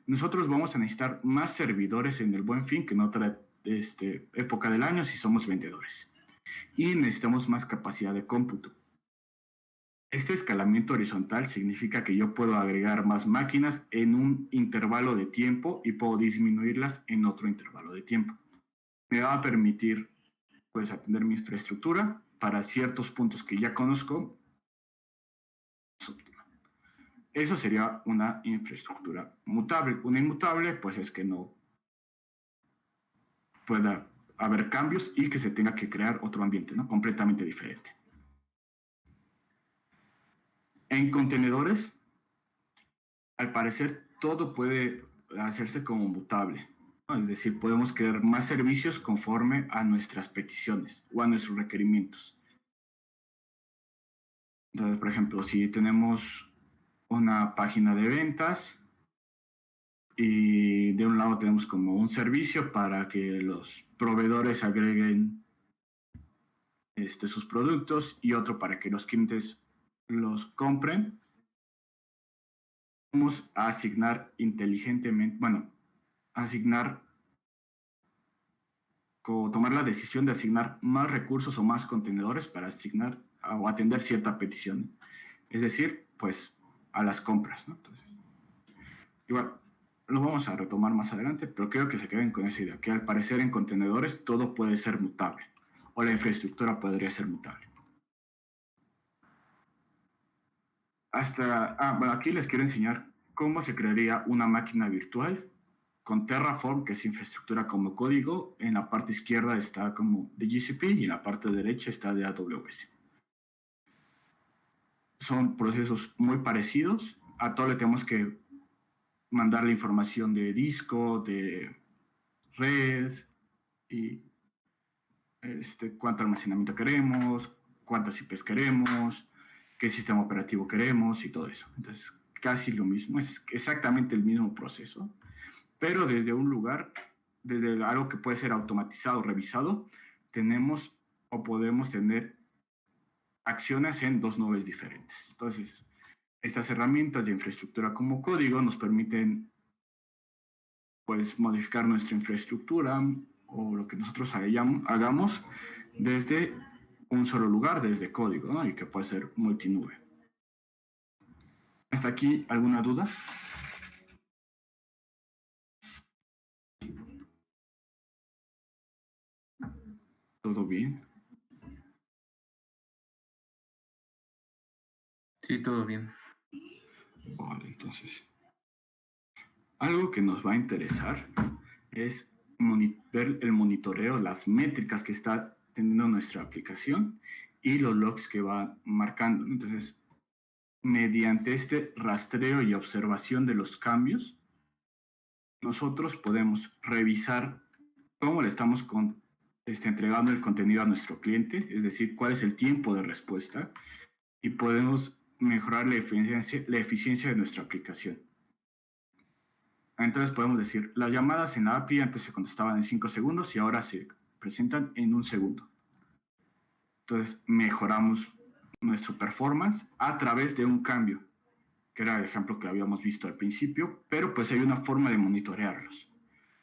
Nosotros vamos a necesitar más servidores en el Buen Fin que en otra época del año si somos vendedores. Y necesitamos más capacidad de cómputo. Este escalamiento horizontal significa que yo puedo agregar más máquinas en un intervalo de tiempo y puedo disminuirlas en otro intervalo de tiempo. Me va a permitir pues atender mi infraestructura para ciertos puntos que ya conozco. Eso sería una infraestructura mutable. Una inmutable pues es que no pueda haber cambios y que se tenga que crear otro ambiente, ¿no? Completamente diferente. En contenedores, al parecer, todo puede hacerse como mutable, ¿no? Es decir, podemos crear más servicios conforme a nuestras peticiones o a nuestros requerimientos. Entonces, por ejemplo, si tenemos una página de ventas y de un lado tenemos como un servicio para que los proveedores agreguen sus productos y otro para que los clientes los compren, vamos a asignar inteligentemente, tomar la decisión de asignar más recursos o más contenedores para asignar o atender cierta petición. Es decir, pues a las compras, ¿no? Entonces, igual, lo vamos a retomar más adelante, pero creo que se queden con esa idea, que al parecer en contenedores todo puede ser mutable, o la infraestructura podría ser mutable. Aquí les quiero enseñar cómo se crearía una máquina virtual con Terraform, que es infraestructura como código. En la parte izquierda está como de GCP y en la parte derecha está de AWS. Son procesos muy parecidos. A todo le tenemos que mandar la información de disco, de red y cuánto almacenamiento queremos, cuántas IPs queremos, qué sistema operativo queremos y todo eso. Entonces, casi lo mismo, es exactamente el mismo proceso, pero desde un lugar, desde algo que puede ser automatizado, revisado, tenemos o podemos tener acciones en dos nubes diferentes. Entonces, estas herramientas de infraestructura como código nos permiten pues modificar nuestra infraestructura o lo que nosotros hagamos desde un solo lugar, desde código, ¿no? Y que puede ser multinube. ¿Hasta aquí alguna duda? ¿Todo bien? Sí, todo bien. Vale, entonces. Algo que nos va a interesar es ver el monitoreo, las métricas que está teniendo nuestra aplicación y los logs que va marcando. Entonces, mediante este rastreo y observación de los cambios, nosotros podemos revisar cómo le estamos entregando el contenido a nuestro cliente, es decir, cuál es el tiempo de respuesta, y podemos mejorar la eficiencia de nuestra aplicación. Entonces podemos decir, las llamadas en la API antes se contestaban en 5 segundos y ahora se presentan en 1 segundo. Entonces mejoramos nuestro performance a través de un cambio, que era el ejemplo que habíamos visto al principio, pero pues hay una forma de monitorearlos,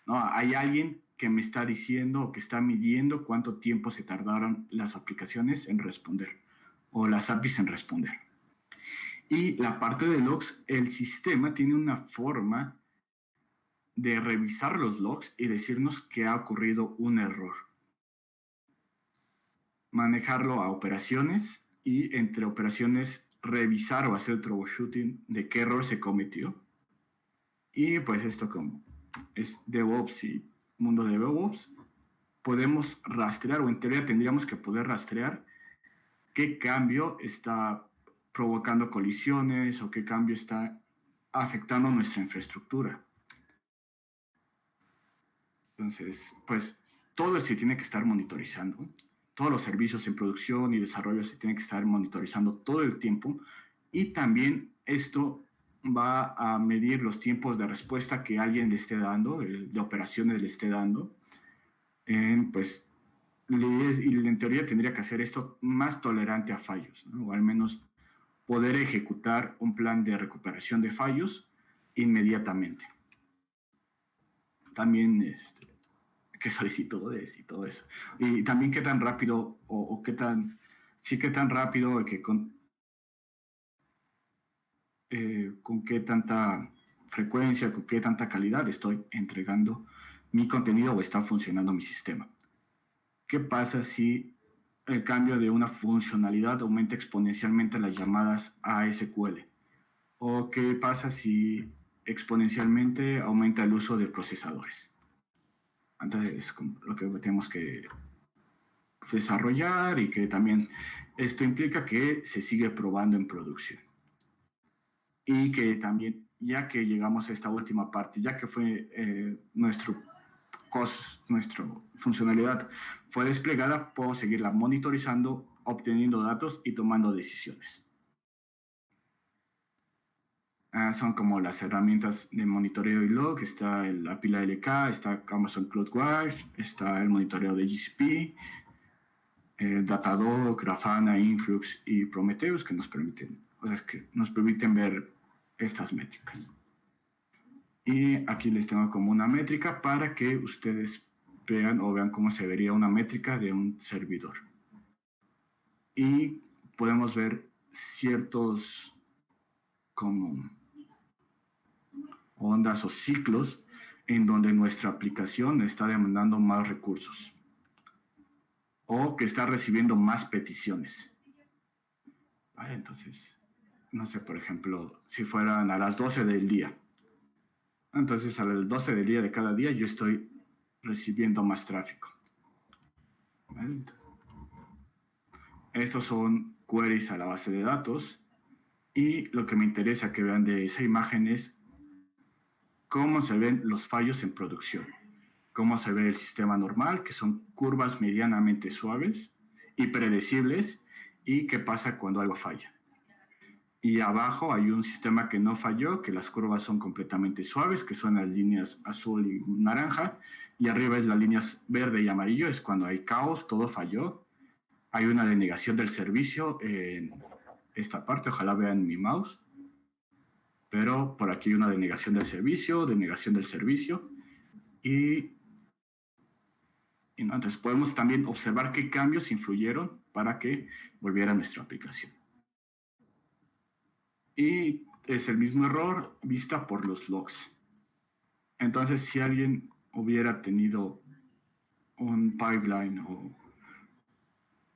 ¿no? Hay alguien que me está diciendo o que está midiendo cuánto tiempo se tardaron las aplicaciones en responder o las APIs en responder. Y la parte de logs, el sistema tiene una forma de revisar los logs y decirnos que ha ocurrido un error. Manejarlo a operaciones y entre operaciones revisar o hacer troubleshooting de qué error se cometió. Y pues esto como es DevOps y mundo de DevOps, podemos rastrear o en teoría tendríamos que poder rastrear qué cambio está provocando colisiones o qué cambio está afectando nuestra infraestructura. Entonces, pues todo se tiene que estar monitorizando. Todos los servicios en producción y desarrollo se tienen que estar monitorizando todo el tiempo. Y también esto va a medir los tiempos de respuesta que alguien le esté dando, de operaciones le esté dando. Pues, y en teoría tendría que hacer esto más tolerante a fallos, ¿no? O al menos poder ejecutar un plan de recuperación de fallos inmediatamente. También qué solicitudes y todo eso. Y también qué tan rápido o qué tan rápido que con qué tanta frecuencia, con qué tanta calidad estoy entregando mi contenido o está funcionando mi sistema. ¿Qué pasa si el cambio de una funcionalidad aumenta exponencialmente las llamadas a SQL? ¿O qué pasa si exponencialmente aumenta el uso de procesadores? Entonces es lo que tenemos que desarrollar y que también esto implica que se sigue probando en producción. Y que también, ya que llegamos a esta última parte, ya que fue nuestra funcionalidad fue desplegada, puedo seguirla monitorizando, obteniendo datos y tomando decisiones. Son como las herramientas de monitoreo y log, está la pila LK, está Amazon CloudWatch, está el monitoreo de GCP, Datadog, Grafana, Influx y Prometheus que nos permiten ver estas métricas. Y aquí les tengo como una métrica para que ustedes vean cómo se vería una métrica de un servidor. Y podemos ver ciertos como ondas o ciclos en donde nuestra aplicación está demandando más recursos o que está recibiendo más peticiones. Vale, entonces, no sé, por ejemplo, si fueran a las 12 del día. Entonces, a las 12 del día de cada día yo estoy recibiendo más tráfico. ¿Vale? Estos son queries a la base de datos y lo que me interesa que vean de esa imagen es cómo se ven los fallos en producción, cómo se ve el sistema normal, que son curvas medianamente suaves y predecibles, y qué pasa cuando algo falla. Y abajo hay un sistema que no falló, que las curvas son completamente suaves, que son las líneas azul y naranja, y arriba es las líneas verde y amarillo, es cuando hay caos, todo falló. Hay una denegación del servicio en esta parte, ojalá vean mi mouse. Pero por aquí hay una denegación del servicio, y entonces podemos también observar qué cambios influyeron para que volviera nuestra aplicación. Y es el mismo error vista por los logs. Entonces, si alguien hubiera tenido un pipeline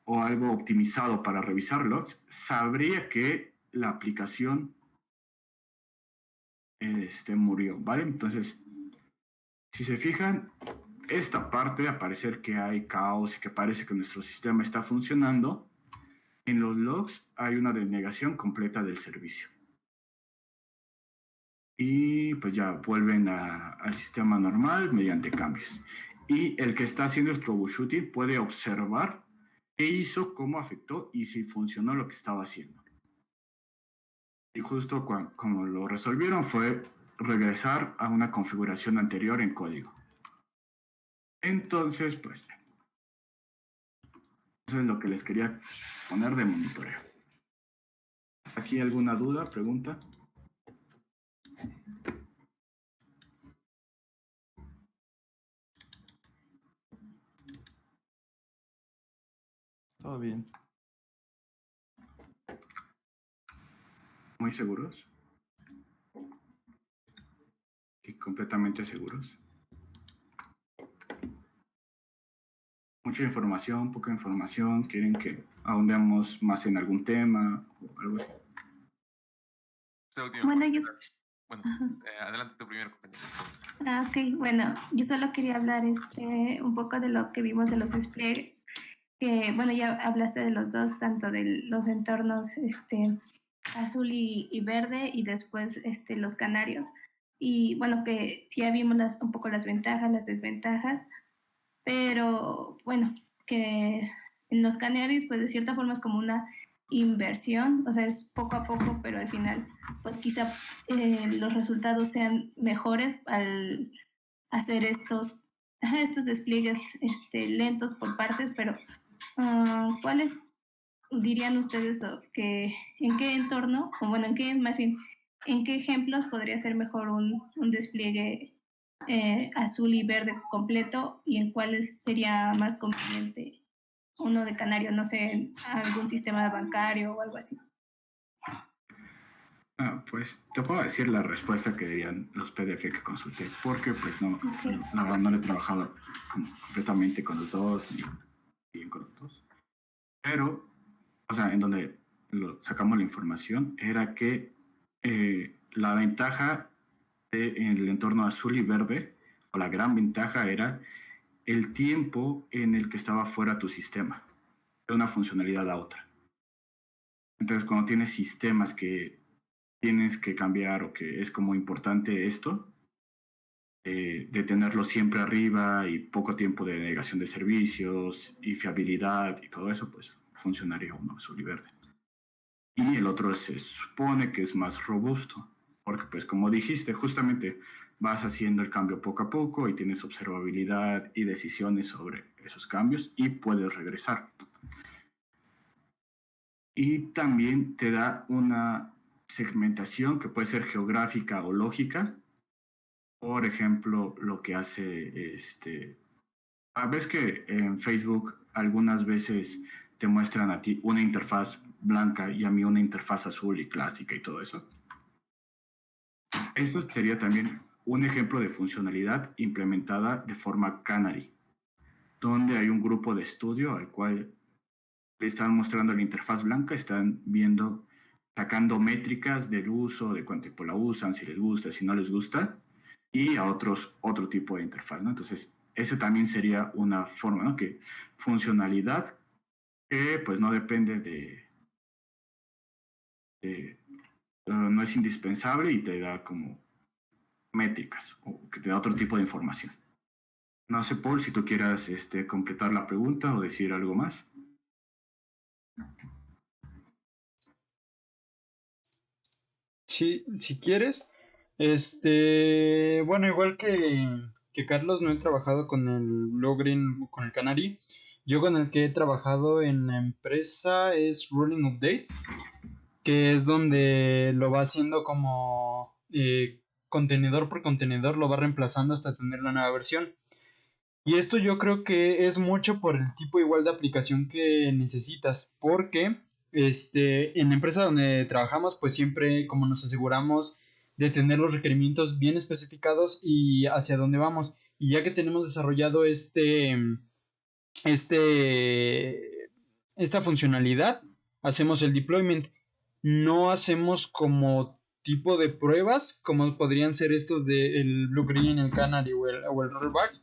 o algo optimizado para revisar logs, sabría que la aplicación murió, ¿vale? Entonces, si se fijan, esta parte, a parecer que hay caos y que parece que nuestro sistema está funcionando, en los logs hay una denegación completa del servicio. Y pues ya vuelven al sistema normal mediante cambios. Y el que está haciendo el troubleshooting puede observar qué hizo, cómo afectó y si funcionó lo que estaba haciendo. Y justo como lo resolvieron fue regresar a una configuración anterior en código. Entonces, pues, eso es lo que les quería poner de monitoreo. ¿Aquí alguna duda, pregunta? Todo bien. ¿Muy seguros? ¿Y completamente seguros? Mucha información, poca información, ¿quieren que ahondemos más en algún tema o algo así? Esta última Bueno, parte, yo... bueno, Ajá. adelante tu primero, compañero. Ok, bueno, yo solo quería hablar un poco de lo que vimos de los despliegues. Que, bueno, ya hablaste de los dos, tanto de los entornos azul y verde y después los canarios. Y bueno, que ya vimos un poco las ventajas, las desventajas, pero bueno, que en los canarios pues de cierta forma es como una inversión, o sea, es poco a poco, pero al final pues quizá los resultados sean mejores al hacer estos despliegues lentos por partes, pero ¿cuáles dirían ustedes que en qué entorno, o bueno, en qué más bien, en qué ejemplos podría ser mejor un despliegue azul y verde completo y en cuál sería más conveniente uno de canario, no sé, algún sistema bancario o algo así? Pues te puedo decir la respuesta que dirían los PDF que consulté, porque pues no, Okay. la verdad no le he trabajado completamente con los dos, ni bien con los dos. Pero, o sea, en donde sacamos la información era que la ventaja en el entorno azul y verde, o la gran ventaja era el tiempo en el que estaba fuera tu sistema, de una funcionalidad a otra. Entonces, cuando tienes sistemas que tienes que cambiar o que es como importante esto, de tenerlo siempre arriba y poco tiempo de denegación de servicios y fiabilidad y todo eso, pues funcionaría uno azul y verde. Y el otro se supone que es más robusto, porque pues como dijiste, justamente vas haciendo el cambio poco a poco y tienes observabilidad y decisiones sobre esos cambios y puedes regresar. Y también te da una segmentación que puede ser geográfica o lógica. Por ejemplo, lo que hace ves que en Facebook algunas veces te muestran a ti una interfaz blanca y a mí una interfaz azul y clásica y todo eso. Eso sería también un ejemplo de funcionalidad implementada de forma Canary, donde hay un grupo de estudio al cual le están mostrando la interfaz blanca, están viendo, sacando métricas del uso, de cuánto tiempo la usan, si les gusta, si no les gusta, y a otro tipo de interfaz, ¿no? Entonces, ese también sería una forma, ¿no? Que funcionalidad que pues no depende no es indispensable y te da como métricas o que te da otro tipo de información. No sé, Paul, si tú quieras completar la pregunta o decir algo más. Sí, si quieres. Bueno, igual que Carlos, no he trabajado con el Blue Green, con el Canary. Yo con el que he trabajado en la empresa es Rolling Updates, que es donde lo va haciendo como contenedor por contenedor, lo va reemplazando hasta tener la nueva versión. Y esto yo creo que es mucho por el tipo igual de aplicación que necesitas, porque en la empresa donde trabajamos, pues siempre como nos aseguramos de tener los requerimientos bien especificados y hacia dónde vamos. Y ya que tenemos desarrollado esta funcionalidad, hacemos el deployment. No hacemos como tipo de pruebas, como podrían ser estos del Blue Green, el Canary o el Rollback.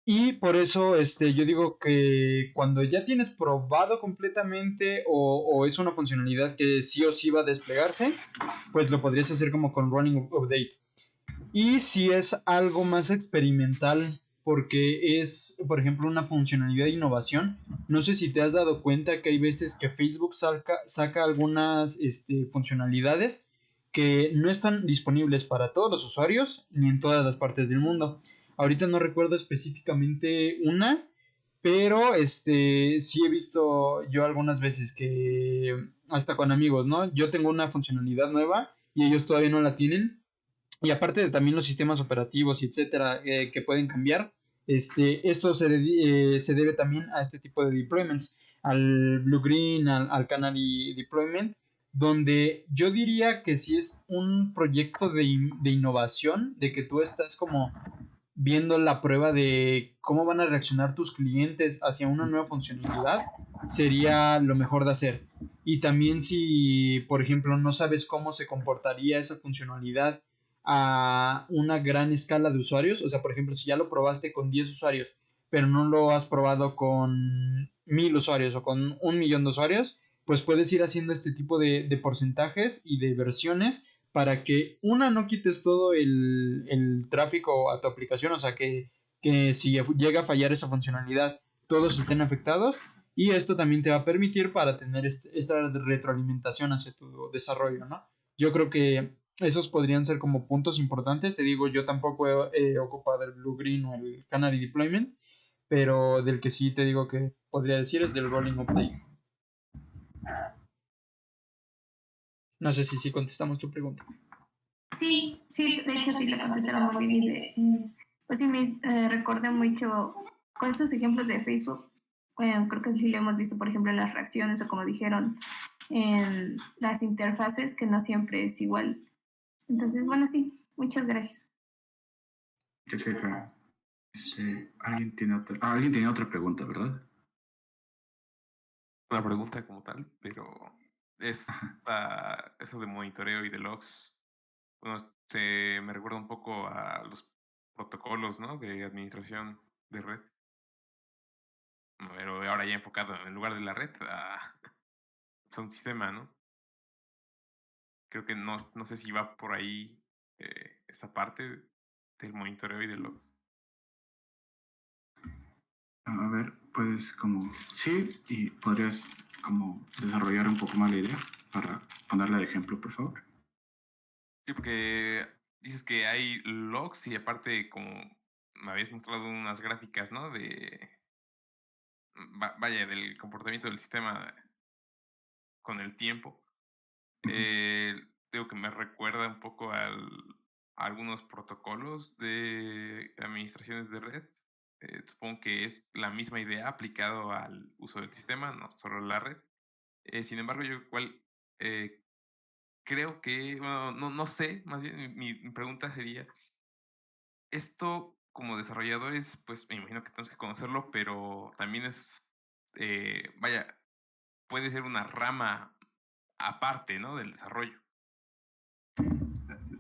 Y por eso yo digo que cuando ya tienes probado completamente o es una funcionalidad que sí o sí va a desplegarse, pues lo podrías hacer como con Running Update. Y si es algo más experimental, porque es, por ejemplo, una funcionalidad de innovación, no sé si te has dado cuenta que hay veces que Facebook saca algunas funcionalidades que no están disponibles para todos los usuarios ni en todas las partes del mundo. Ahorita no recuerdo específicamente una, Pero sí he visto yo algunas veces que hasta con amigos, ¿no? Yo tengo una funcionalidad nueva y ellos todavía no la tienen. Y aparte de también los sistemas operativos y etcétera que pueden cambiar, esto se debe también a este tipo de deployments, al Blue Green, al Canary Deployment, donde yo diría que sí es un proyecto de innovación, de que tú estás como viendo la prueba de cómo van a reaccionar tus clientes hacia una nueva funcionalidad, sería lo mejor de hacer. Y también si, por ejemplo, no sabes cómo se comportaría esa funcionalidad a una gran escala de usuarios, o sea, por ejemplo, si ya lo probaste con 10 usuarios, pero no lo has probado con 1000 usuarios o con 1 millón de usuarios, pues puedes ir haciendo este tipo de porcentajes y de versiones para que no quites todo el tráfico a tu aplicación, o sea, que si llega a fallar esa funcionalidad, todos estén afectados. Y esto también te va a permitir para tener esta retroalimentación hacia tu desarrollo, ¿no? Yo creo que esos podrían ser como puntos importantes. Te digo, yo tampoco he ocupado el Blue Green o el Canary Deployment, pero del que sí te digo que podría decir es del Rolling Update. No sé si contestamos tu pregunta. Sí, sí, de hecho sí le contestaron muy bien. Pues sí, me recordé mucho con estos ejemplos de Facebook. Creo que sí lo hemos visto, por ejemplo, en las reacciones o como dijeron, en las interfaces, que no siempre es igual. Entonces, bueno, sí, muchas gracias. ¿Qué queja? Alguien tiene otra pregunta, ¿verdad? Una pregunta como tal, pero eso de monitoreo y de logs, bueno, me recuerda un poco a los protocolos, ¿no? De administración de red. Pero ahora ya enfocado en lugar de la red a un sistema, ¿no? Creo que no sé si va por ahí esta parte del monitoreo y de logs. A ver, pues como sí, y podrías como desarrollar un poco más la idea para ponerla de ejemplo, por favor. Sí, porque dices que hay logs y aparte como me habías mostrado unas gráficas, ¿no? Vaya, del comportamiento del sistema con el tiempo. Digo que me recuerda un poco a algunos protocolos de administraciones de red. Supongo que es la misma idea aplicado al uso del sistema, no solo la red. Sin embargo, yo igual creo que, bueno, no sé, más bien mi pregunta sería, esto como desarrolladores, pues me imagino que tenemos que conocerlo, pero también vaya, puede ser una rama aparte, ¿no? Del desarrollo.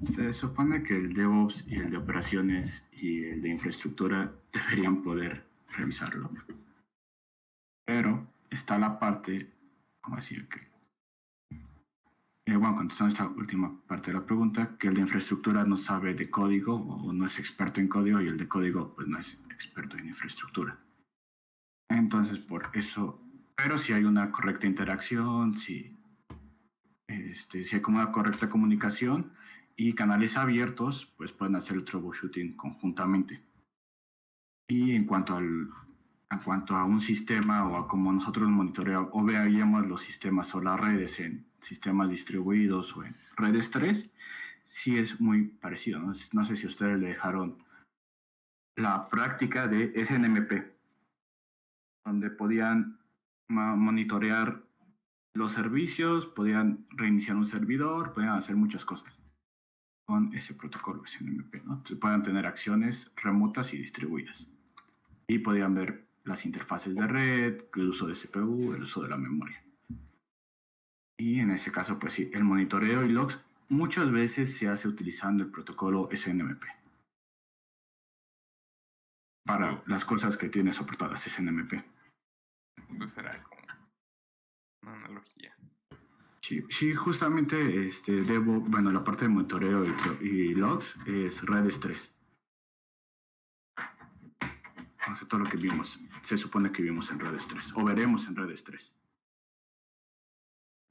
Se supone que el DevOps y el de operaciones y el de infraestructura deberían poder revisarlo. Pero está la parte, ¿cómo decir? Bueno, contestando esta última parte de la pregunta, que el de infraestructura no sabe de código o no es experto en código y el de código pues no es experto en infraestructura. Entonces, por eso, pero si hay una correcta interacción, si hay como una correcta comunicación y canales abiertos, pues pueden hacer el troubleshooting conjuntamente. Y en cuanto a un sistema o a cómo nosotros monitoreamos o veíamos los sistemas o las redes en sistemas distribuidos o en redes 3, sí es muy parecido. No sé si ustedes le dejaron la práctica de SNMP, donde podían monitorear los servicios, podían reiniciar un servidor, podían hacer muchas cosas con ese protocolo SNMP, ¿no? Pueden tener acciones remotas y distribuidas. Y podían ver las interfaces de red, el uso de CPU, el uso de la memoria. Y en ese caso, pues sí, el monitoreo y logs muchas veces se hace utilizando el protocolo SNMP para las cosas que tiene soportadas SNMP. Esto será como una analogía. Sí, justamente la parte de monitoreo y logs es Redis 3. O sea, todo lo que vimos, se supone que vimos en Redis 3, o veremos en Redis 3.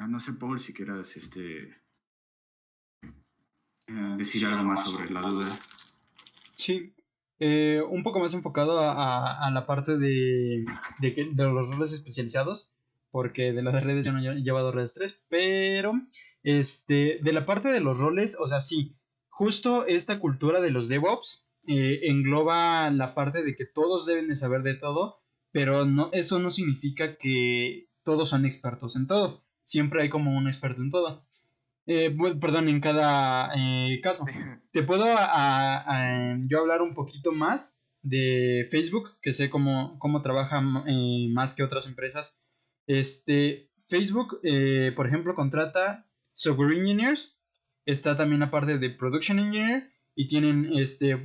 No sé, Paul, si quieras decir algo más sobre la duda. Sí, Un poco más enfocado a la parte de los roles especializados, porque de las redes yo no he llevado redes 3, pero de la parte de los roles, o sea, sí, justo esta cultura de los DevOps engloba la parte de que todos deben de saber de todo, pero no, eso no significa que todos son expertos en todo. Siempre hay como un experto en todo. Perdón, en cada caso. Te puedo yo hablar un poquito más de Facebook, que sé cómo trabaja más que otras empresas. Facebook, por ejemplo, contrata software engineers, está también la parte de production engineer y tienen,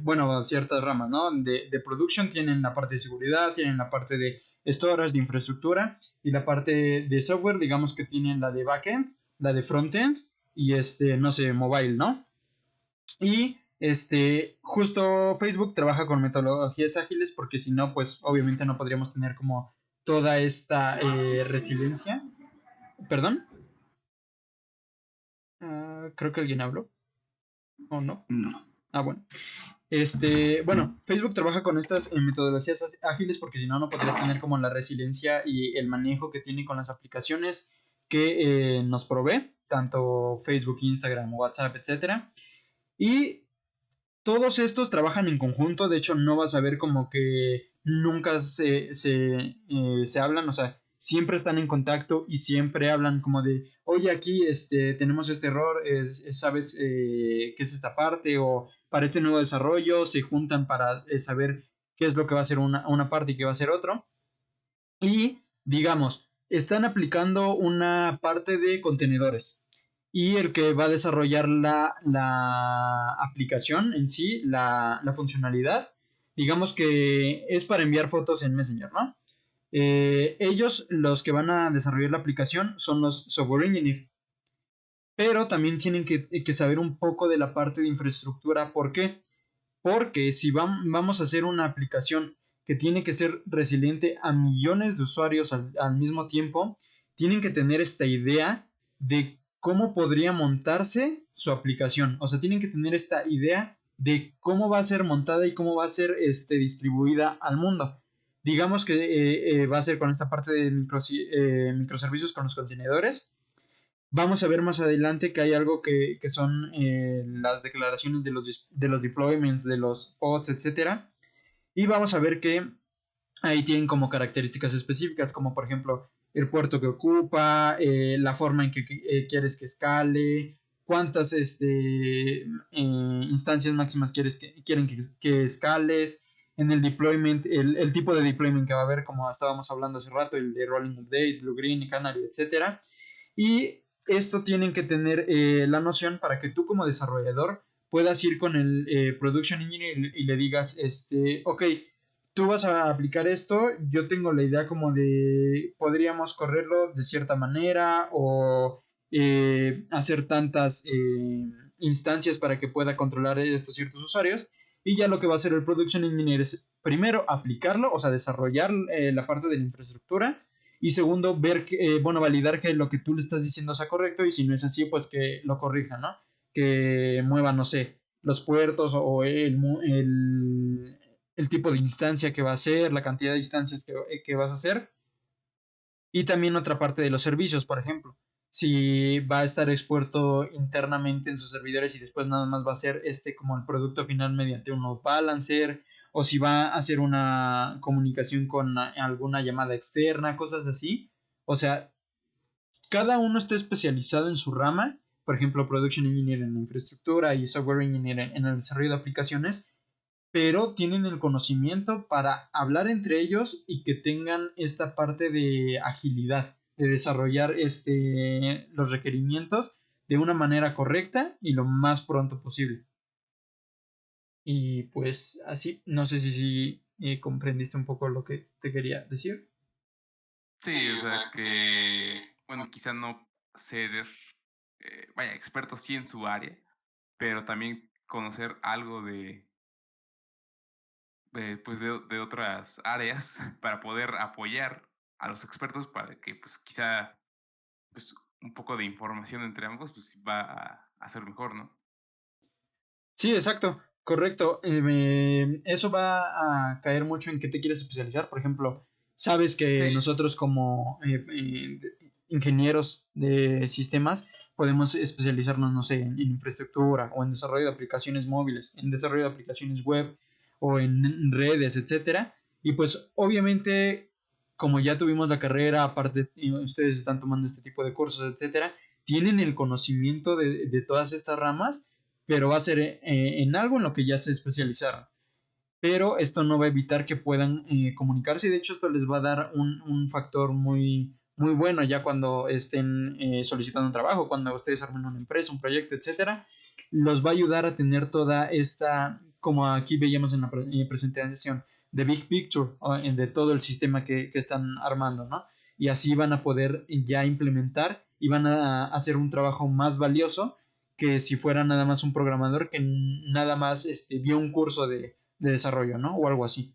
bueno, ciertas ramas, ¿no? De production tienen la parte de seguridad, tienen la parte de storage, de infraestructura y la parte de software, digamos que tienen la de backend, la de frontend y no sé, mobile, ¿no? Y justo Facebook trabaja con metodologías ágiles porque si no, pues obviamente no podríamos tener como toda esta resiliencia. ¿Perdón? Creo que alguien habló. ¿O no? No. Bueno. Bueno, Facebook trabaja con estas metodologías ágiles porque si no, no podría tener como la resiliencia y el manejo que tiene con las aplicaciones que nos provee, tanto Facebook, Instagram, WhatsApp, etcétera. Y todos estos trabajan en conjunto, de hecho no vas a ver como que nunca se hablan, o sea, siempre están en contacto y siempre hablan como de, oye, aquí tenemos este error, ¿sabes qué es esta parte? O para este nuevo desarrollo se juntan para saber qué es lo que va a ser una parte y qué va a ser otro. Y, digamos, están aplicando una parte de contenedores y el que va a desarrollar la aplicación en sí, la funcionalidad, digamos que es para enviar fotos en Messenger, ¿no? Ellos, los que van a desarrollar la aplicación, son los software engineers, pero también tienen que saber un poco de la parte de infraestructura. ¿Por qué? Porque si vamos a hacer una aplicación que tiene que ser resiliente a millones de usuarios al mismo tiempo, tienen que tener esta idea de cómo podría montarse su aplicación. O sea, tienen que tener esta idea de cómo va a ser montada y cómo va a ser distribuida al mundo. Digamos que va a ser con esta parte de microservicios con los contenedores. Vamos a ver más adelante que hay algo que son las declaraciones de los deployments, de los pods, etcétera. Y vamos a ver que ahí tienen como características específicas, como por ejemplo el puerto que ocupa, la forma en que quieres que escale, cuántas instancias máximas quieren que escales, en el deployment, el tipo de deployment que va a haber, como estábamos hablando hace rato, el de Rolling Update, Blue Green, Canary, etcétera. Y esto tienen que tener la noción para que tú como desarrollador puedas ir con el Production Engineer y le digas, ok, tú vas a aplicar esto, yo tengo la idea como de, podríamos correrlo de cierta manera o hacer tantas instancias para que pueda controlar estos ciertos usuarios. Y ya lo que va a hacer el Production Engineer es primero aplicarlo, o sea, desarrollar la parte de la infraestructura. Y segundo, bueno, validar que lo que tú le estás diciendo sea correcto y si no es así, pues que lo corrija, ¿no? Que mueva, no sé, los puertos o el tipo de instancia que va a ser, la cantidad de instancias que vas a hacer. Y también otra parte de los servicios, por ejemplo. Si va a estar expuesto internamente en sus servidores y después nada más va a ser como el producto final mediante un load balancer, o si va a hacer una comunicación con alguna llamada externa, cosas así. O sea, cada uno está especializado en su rama. Por ejemplo, Production Engineer en la infraestructura y Software Engineer en el desarrollo de aplicaciones, pero tienen el conocimiento para hablar entre ellos y que tengan esta parte de agilidad, de desarrollar los requerimientos de una manera correcta y lo más pronto posible. Y pues así, no sé si comprendiste un poco lo que te quería decir. Sí, o sea que, bueno, quizá no ser, vaya, experto sí en su área, pero también conocer algo pues de otras áreas para poder apoyar a los expertos para que, pues, quizá, pues, un poco de información entre ambos, pues, va a ser mejor, ¿no? Sí, exacto. Correcto. Eso va a caer mucho en qué te quieres especializar. Por ejemplo, sabes que Sí. nosotros como ingenieros de sistemas podemos especializarnos, no sé, en infraestructura o en desarrollo de aplicaciones móviles, en desarrollo de aplicaciones web o en redes, etcétera. Y pues obviamente, como ya tuvimos la carrera, aparte ustedes están tomando este tipo de cursos, etcétera, tienen el conocimiento de todas estas ramas, pero va a ser en algo en lo que ya se especializaron. Pero esto no va a evitar que puedan comunicarse, y de hecho esto les va a dar un factor muy bueno ya cuando estén solicitando un trabajo, cuando ustedes armen una empresa, un proyecto, etcétera. Los va a ayudar a tener toda esta, como aquí veíamos en la presentación, de Big Picture, de todo el sistema que están armando, ¿no? Y así van a poder ya implementar y van a hacer un trabajo más valioso que si fuera nada más un programador que nada más vio un curso de desarrollo, ¿no? O algo así.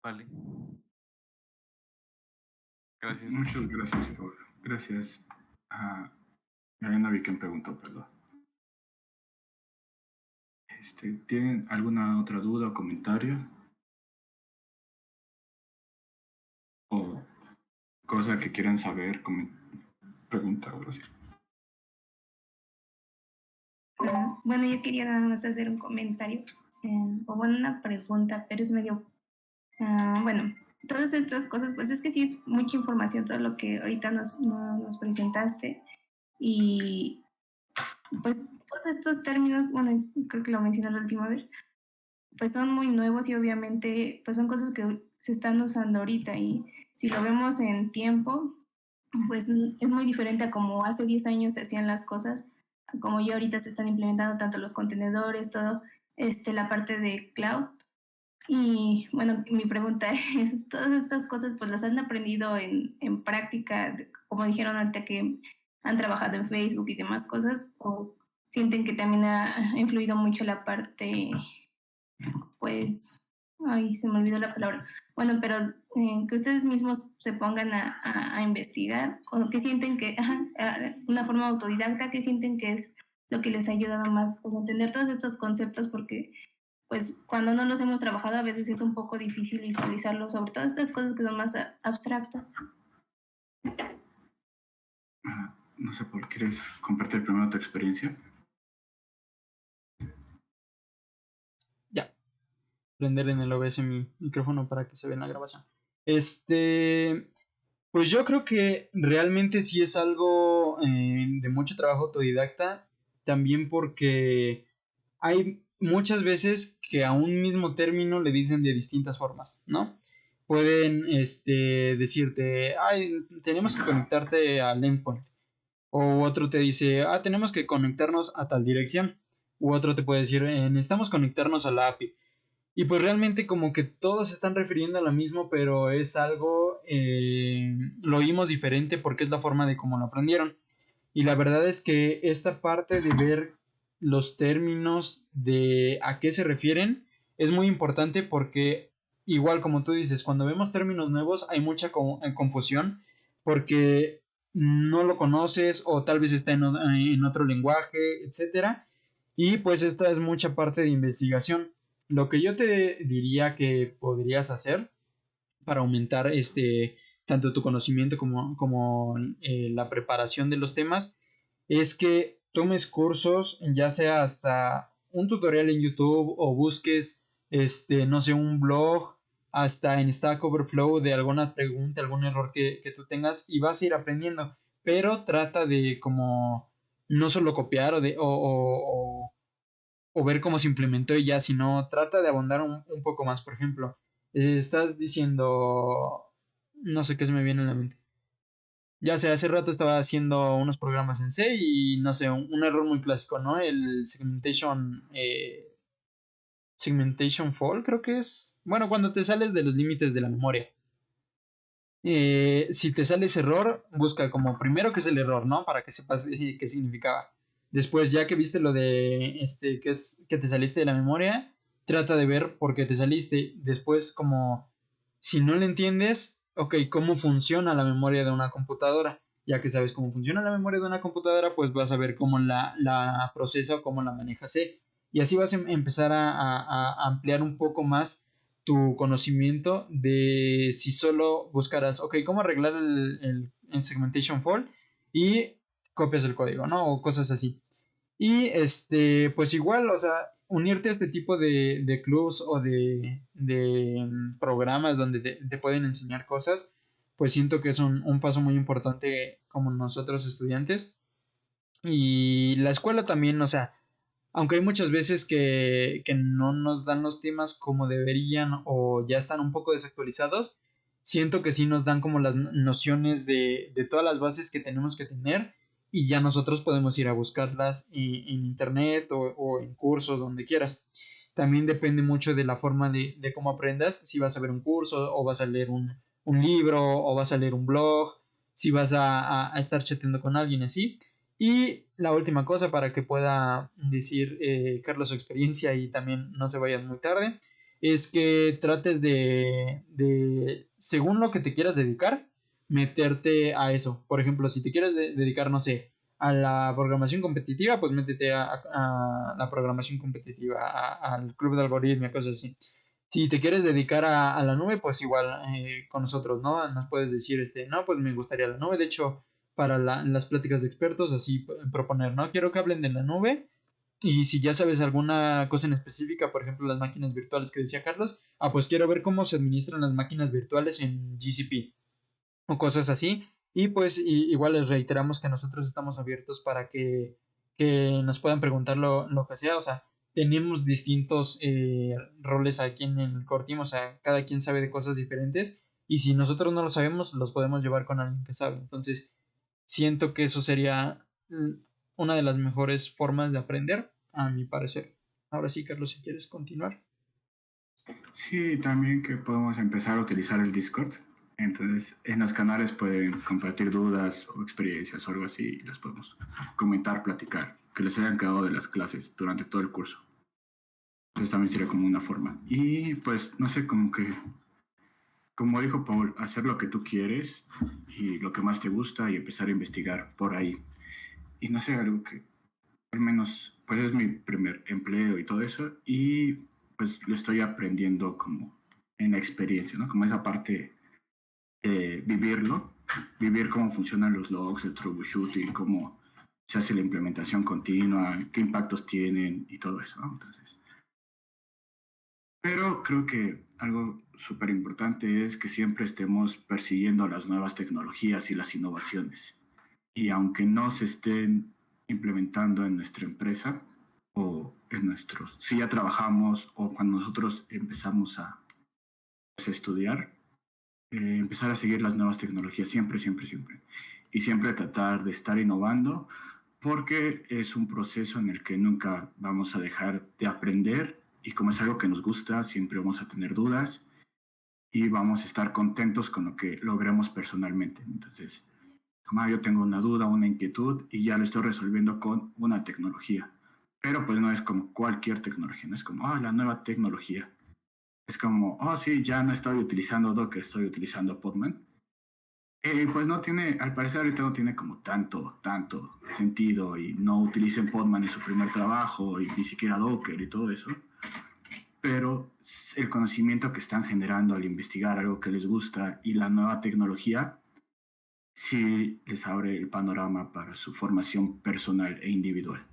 Vale. Gracias. Muchas gracias, gracias. Ya no vi quién preguntó, perdón. ¿Tienen alguna otra duda o comentario? O cosa que quieran saber, pregunta o algo así. Bueno, yo quería nada más hacer un comentario, o bueno, una pregunta, pero es medio, bueno, todas estas cosas, pues es que sí es mucha información todo lo que ahorita nos presentaste, y pues todos estos términos, bueno, creo que lo mencioné la última vez, pues son muy nuevos y obviamente pues son cosas que se están usando ahorita, y si lo vemos en tiempo, pues es muy diferente a como hace 10 años se hacían las cosas, a como ya ahorita se están implementando tanto los contenedores, todo, la parte de cloud. Y bueno, mi pregunta es, todas estas cosas pues las han aprendido en práctica, como dijeron ahorita que han trabajado en Facebook y demás cosas, o sienten que también ha influido mucho la parte, pues, ay, se me olvidó la palabra. Bueno, pero que ustedes mismos se pongan a investigar, o que sienten que, una forma autodidacta, que sienten que es lo que les ha ayudado más, pues, a entender todos estos conceptos, porque, pues, cuando no los hemos trabajado, a veces es un poco difícil visualizarlos, sobre todo estas cosas que son más abstractas. No sé, ¿por quieres compartir primero tu experiencia? Ya, prender en el OBS mi micrófono para que se vea en la grabación. Pues yo creo que realmente sí es algo de mucho trabajo autodidacta, también porque hay muchas veces que a un mismo término le dicen de distintas formas, ¿no? Pueden decirte, ay, tenemos que conectarte al endpoint. O otro te dice, tenemos que conectarnos a tal dirección. U otro te puede decir, necesitamos conectarnos a la API. Y pues realmente como que todos se están refiriendo a lo mismo, pero es algo, lo oímos diferente porque es la forma de cómo lo aprendieron. Y la verdad es que esta parte de ver los términos de a qué se refieren es muy importante porque igual como tú dices, cuando vemos términos nuevos hay mucha confusión porque no lo conoces o tal vez está en otro lenguaje, etcétera. Y pues esta es mucha parte de investigación. Lo que yo te diría que podrías hacer para aumentar tanto tu conocimiento como la preparación de los temas es que tomes cursos, ya sea hasta un tutorial en YouTube o busques no sé, un blog, hasta en Stack Overflow de alguna pregunta, algún error que tú tengas, y vas a ir aprendiendo, pero trata de como no solo copiar o ver cómo se implementó y ya, sino trata de abundar un poco más. Por ejemplo, estás diciendo, no sé qué se me viene en la mente. Ya sé, hace rato estaba haciendo unos programas en C y no sé, un error muy clásico, ¿no? El segmentation fall, creo que es. Bueno, cuando te sales de los límites de la memoria. Si te sale ese error, busca como primero qué es el error, ¿no? Para que sepas qué significaba. Después, ya que viste lo de que es que te saliste de la memoria, trata de ver por qué te saliste. Después, como si no le entiendes, ok, cómo funciona la memoria de una computadora. Ya que sabes cómo funciona la memoria de una computadora, pues vas a ver cómo la procesa o cómo la maneja C. Y así vas a empezar a ampliar un poco más tu conocimiento de si solo buscarás, ok, cómo arreglar el segmentation fault y copias el código, ¿no? O cosas así. Y pues igual, o sea, unirte a este tipo de clubs o de programas donde te pueden enseñar cosas, pues siento que es un paso muy importante como nosotros estudiantes. Y la escuela también, o sea, aunque hay muchas veces que no nos dan los temas como deberían o ya están un poco desactualizados, siento que sí nos dan como las nociones de todas las bases que tenemos que tener y ya nosotros podemos ir a buscarlas en internet o en cursos, donde quieras. También depende mucho de la forma de cómo aprendas, si vas a ver un curso o vas a leer un libro o vas a leer un blog, si vas a estar chateando con alguien así. Y la última cosa para que pueda decir Carlos su experiencia y también no se vayan muy tarde, es que trates según lo que te quieras dedicar, meterte a eso. Por ejemplo, si te quieres dedicar, no sé, a la programación competitiva, pues métete a la programación competitiva, al club de algoritmia, cosas así. Si te quieres dedicar a la nube, pues igual con nosotros, ¿no? Nos puedes decir, no, pues me gustaría la nube. De hecho, para las pláticas de expertos, así proponer, ¿no? Quiero que hablen de la nube y si ya sabes alguna cosa en específica, por ejemplo, las máquinas virtuales que decía Carlos, pues quiero ver cómo se administran las máquinas virtuales en GCP o cosas así. Y pues igual les reiteramos que nosotros estamos abiertos para que nos puedan preguntar lo que sea, o sea, tenemos distintos roles aquí en el core team, o sea, cada quien sabe de cosas diferentes y si nosotros no lo sabemos, los podemos llevar con alguien que sabe. Entonces, siento que eso sería una de las mejores formas de aprender, a mi parecer. Ahora sí, Carlos, si quieres continuar. Sí, también que podemos empezar a utilizar el Discord. Entonces, en los canales pueden compartir dudas o experiencias o algo así y las podemos comentar, platicar, que les hayan quedado de las clases durante todo el curso. Entonces también sería como una forma. Y pues, no sé, como dijo Paul, hacer lo que tú quieres y lo que más te gusta y empezar a investigar por ahí. Y no sé, algo que al menos, pues es mi primer empleo y todo eso, y pues lo estoy aprendiendo como en la experiencia, ¿no? Como esa parte de vivirlo, vivir cómo funcionan los logs, el troubleshooting, cómo se hace la implementación continua, qué impactos tienen y todo eso, ¿no? Entonces, pero creo que algo súper importante es que siempre estemos persiguiendo las nuevas tecnologías y las innovaciones. Y aunque no se estén implementando en nuestra empresa o en nuestros, si ya trabajamos o cuando nosotros empezamos a estudiar, empezar a seguir las nuevas tecnologías siempre, siempre, siempre. Y siempre tratar de estar innovando porque es un proceso en el que nunca vamos a dejar de aprender y como es algo que nos gusta, siempre vamos a tener dudas y vamos a estar contentos con lo que logremos personalmente. Entonces, como yo tengo una duda, una inquietud y ya lo estoy resolviendo con una tecnología. Pero pues no es como cualquier tecnología, no es como, la nueva tecnología. Es como, sí, ya no estoy utilizando Docker, estoy utilizando Podman. Pues no tiene, al parecer ahorita no tiene como tanto sentido y no utilicen Podman en su primer trabajo y ni siquiera Docker y todo eso. Pero el conocimiento que están generando al investigar algo que les gusta y la nueva tecnología sí les abre el panorama para su formación personal e individual.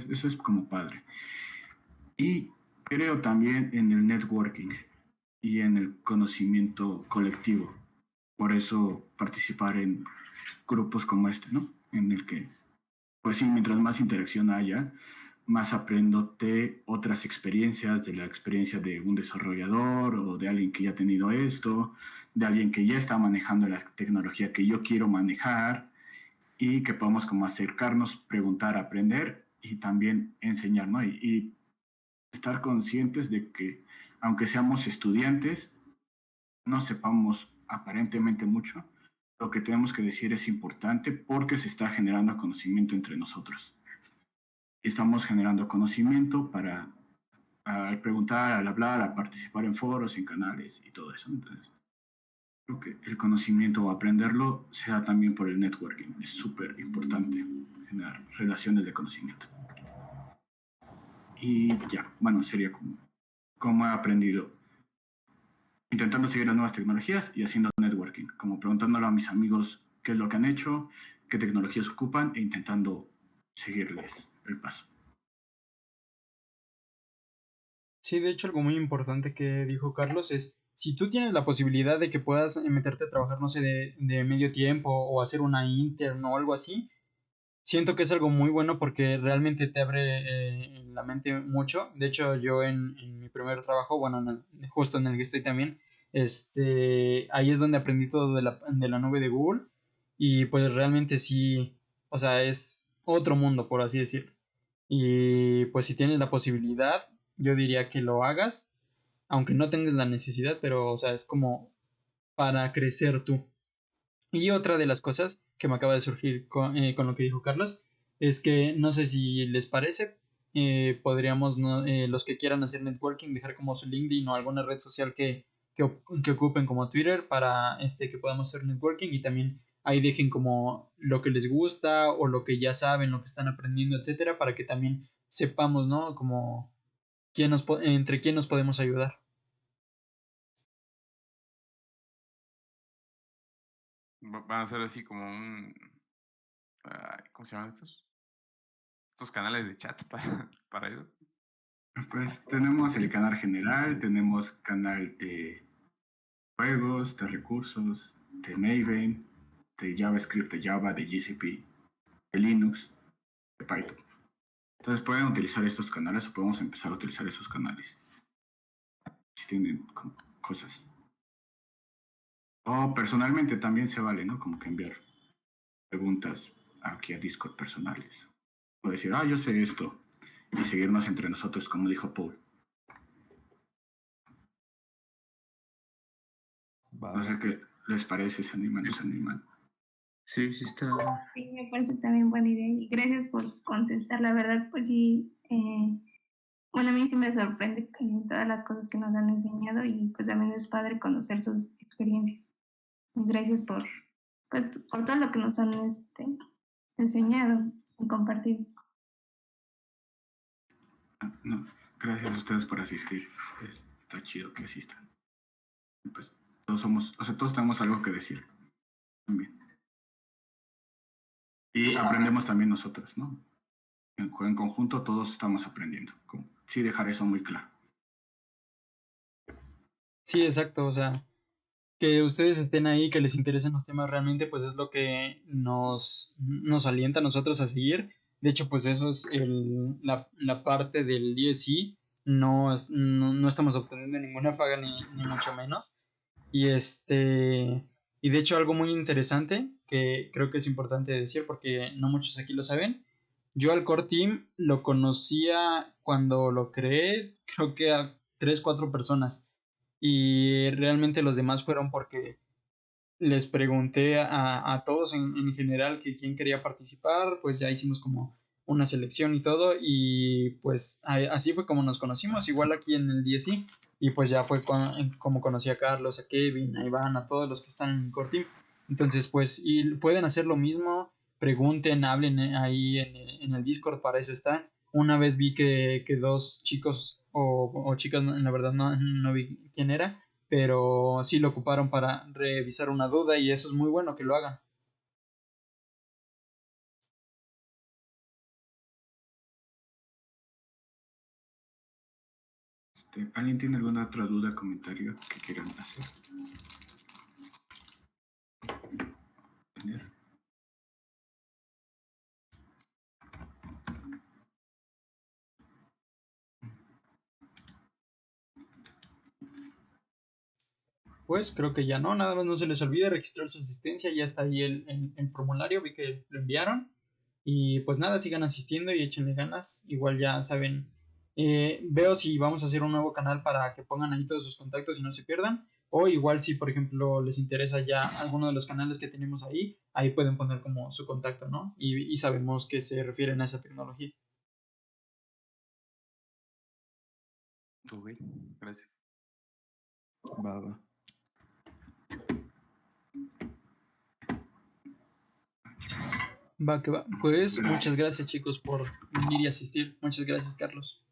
Eso es como padre. Y creo también en el networking y en el conocimiento colectivo. Por eso participar en grupos como este, ¿no? En el que, pues sí, mientras más interacción haya, más aprendo de otras experiencias, de la experiencia de un desarrollador o de alguien que ya ha tenido esto, de alguien que ya está manejando la tecnología que yo quiero manejar y que podamos como acercarnos, preguntar, aprender y también enseñar, ¿no? Y estar conscientes de que aunque seamos estudiantes, no sepamos aparentemente mucho, lo que tenemos que decir es importante porque se está generando conocimiento entre nosotros. Estamos generando conocimiento para al preguntar, al hablar, a participar en foros, en canales y todo eso. Entonces, Creo que el conocimiento o aprenderlo se da también por el networking. Es súper importante generar relaciones de conocimiento. Y ya, bueno, sería como he aprendido intentando seguir las nuevas tecnologías y haciendo networking, como preguntándole a mis amigos qué es lo que han hecho, qué tecnologías ocupan e intentando seguirles el paso. Sí, de hecho, algo muy importante que dijo Carlos es, si tú tienes la posibilidad de que puedas meterte a trabajar, no sé, de medio tiempo o hacer una intern o algo así, siento que es algo muy bueno porque realmente te abre la mente mucho. De hecho, yo en mi primer trabajo, bueno, justo en el que estoy también, ahí es donde aprendí todo de la nube de Google y pues realmente sí, o sea, es otro mundo, por así decirlo. Y pues si tienes la posibilidad, yo diría que lo hagas, aunque no tengas la necesidad, pero o sea, es como para crecer tú. Y otra de las cosas que me acaba de surgir con lo que dijo Carlos es que no sé si les parece, podríamos, los que quieran hacer networking, dejar como su LinkedIn o alguna red social que ocupen como Twitter para que podamos hacer networking y también ahí dejen como lo que les gusta o lo que ya saben, lo que están aprendiendo, etcétera, para que también sepamos, ¿no? Como entre quién nos podemos ayudar. Van a ser así como ¿cómo se llaman estos? Estos canales de chat para eso. Pues tenemos el canal general, tenemos canal de juegos, de recursos, de Maven, de JavaScript, de Java, de GCP, de Linux, de Python. Entonces pueden utilizar estos canales o podemos empezar a utilizar esos canales si tienen cosas. O personalmente también se vale, ¿no? Como que enviar preguntas aquí a Discord personales. O decir, yo sé esto. Y seguirnos entre nosotros, como dijo Paul. No sé qué les parece, se animan, no se animan. Sí, sí está. Sí, me parece también buena idea y gracias por contestar. La verdad, pues sí, bueno, a mí sí me sorprende todas las cosas que nos han enseñado y pues también es padre conocer sus experiencias. Gracias pues, por todo lo que nos han enseñado y compartido. No, gracias a ustedes por asistir. Está chido que asistan. Pues todos tenemos algo que decir también. Y aprendemos también nosotros, ¿no? En conjunto todos estamos aprendiendo. Sí, dejar eso muy claro. Sí, exacto, o sea, que ustedes estén ahí, que les interesen los temas realmente, pues es lo que nos alienta a nosotros a seguir. De hecho, pues eso es la parte del DSI. No estamos obteniendo ninguna paga ni mucho menos. Y y de hecho algo muy interesante que creo que es importante decir porque no muchos aquí lo saben. Yo al Core Team lo conocía cuando lo creé, creo que a 3, 4 personas. Y realmente los demás fueron porque les pregunté a todos en general que quién quería participar, pues ya hicimos como una selección y todo, y pues así fue como nos conocimos, igual aquí en el DSI, y pues ya fue como conocí a Carlos, a Kevin, a Iván, a todos los que están en Core Team. Entonces, pues, y pueden hacer lo mismo, pregunten, hablen ahí en el Discord, para eso está. Una vez vi que 2 chicos o chicas, la verdad no vi quién era, pero sí lo ocuparon para revisar una duda y eso es muy bueno que lo hagan. ¿Alguien tiene alguna otra duda, comentario que quieran hacer? Pues creo que ya no, nada más no se les olvide registrar su asistencia, ya está ahí el formulario, vi que lo enviaron. Y pues nada, sigan asistiendo y échenle ganas. Igual ya saben, veo si vamos a hacer un nuevo canal para que pongan ahí todos sus contactos y no se pierdan. O igual si por ejemplo les interesa ya alguno de los canales que tenemos ahí pueden poner como su contacto, ¿no? Y sabemos que se refieren a esa tecnología. Ok, gracias. Va. Va que va. Pues muchas gracias, chicos, por venir y asistir. Muchas gracias, Carlos.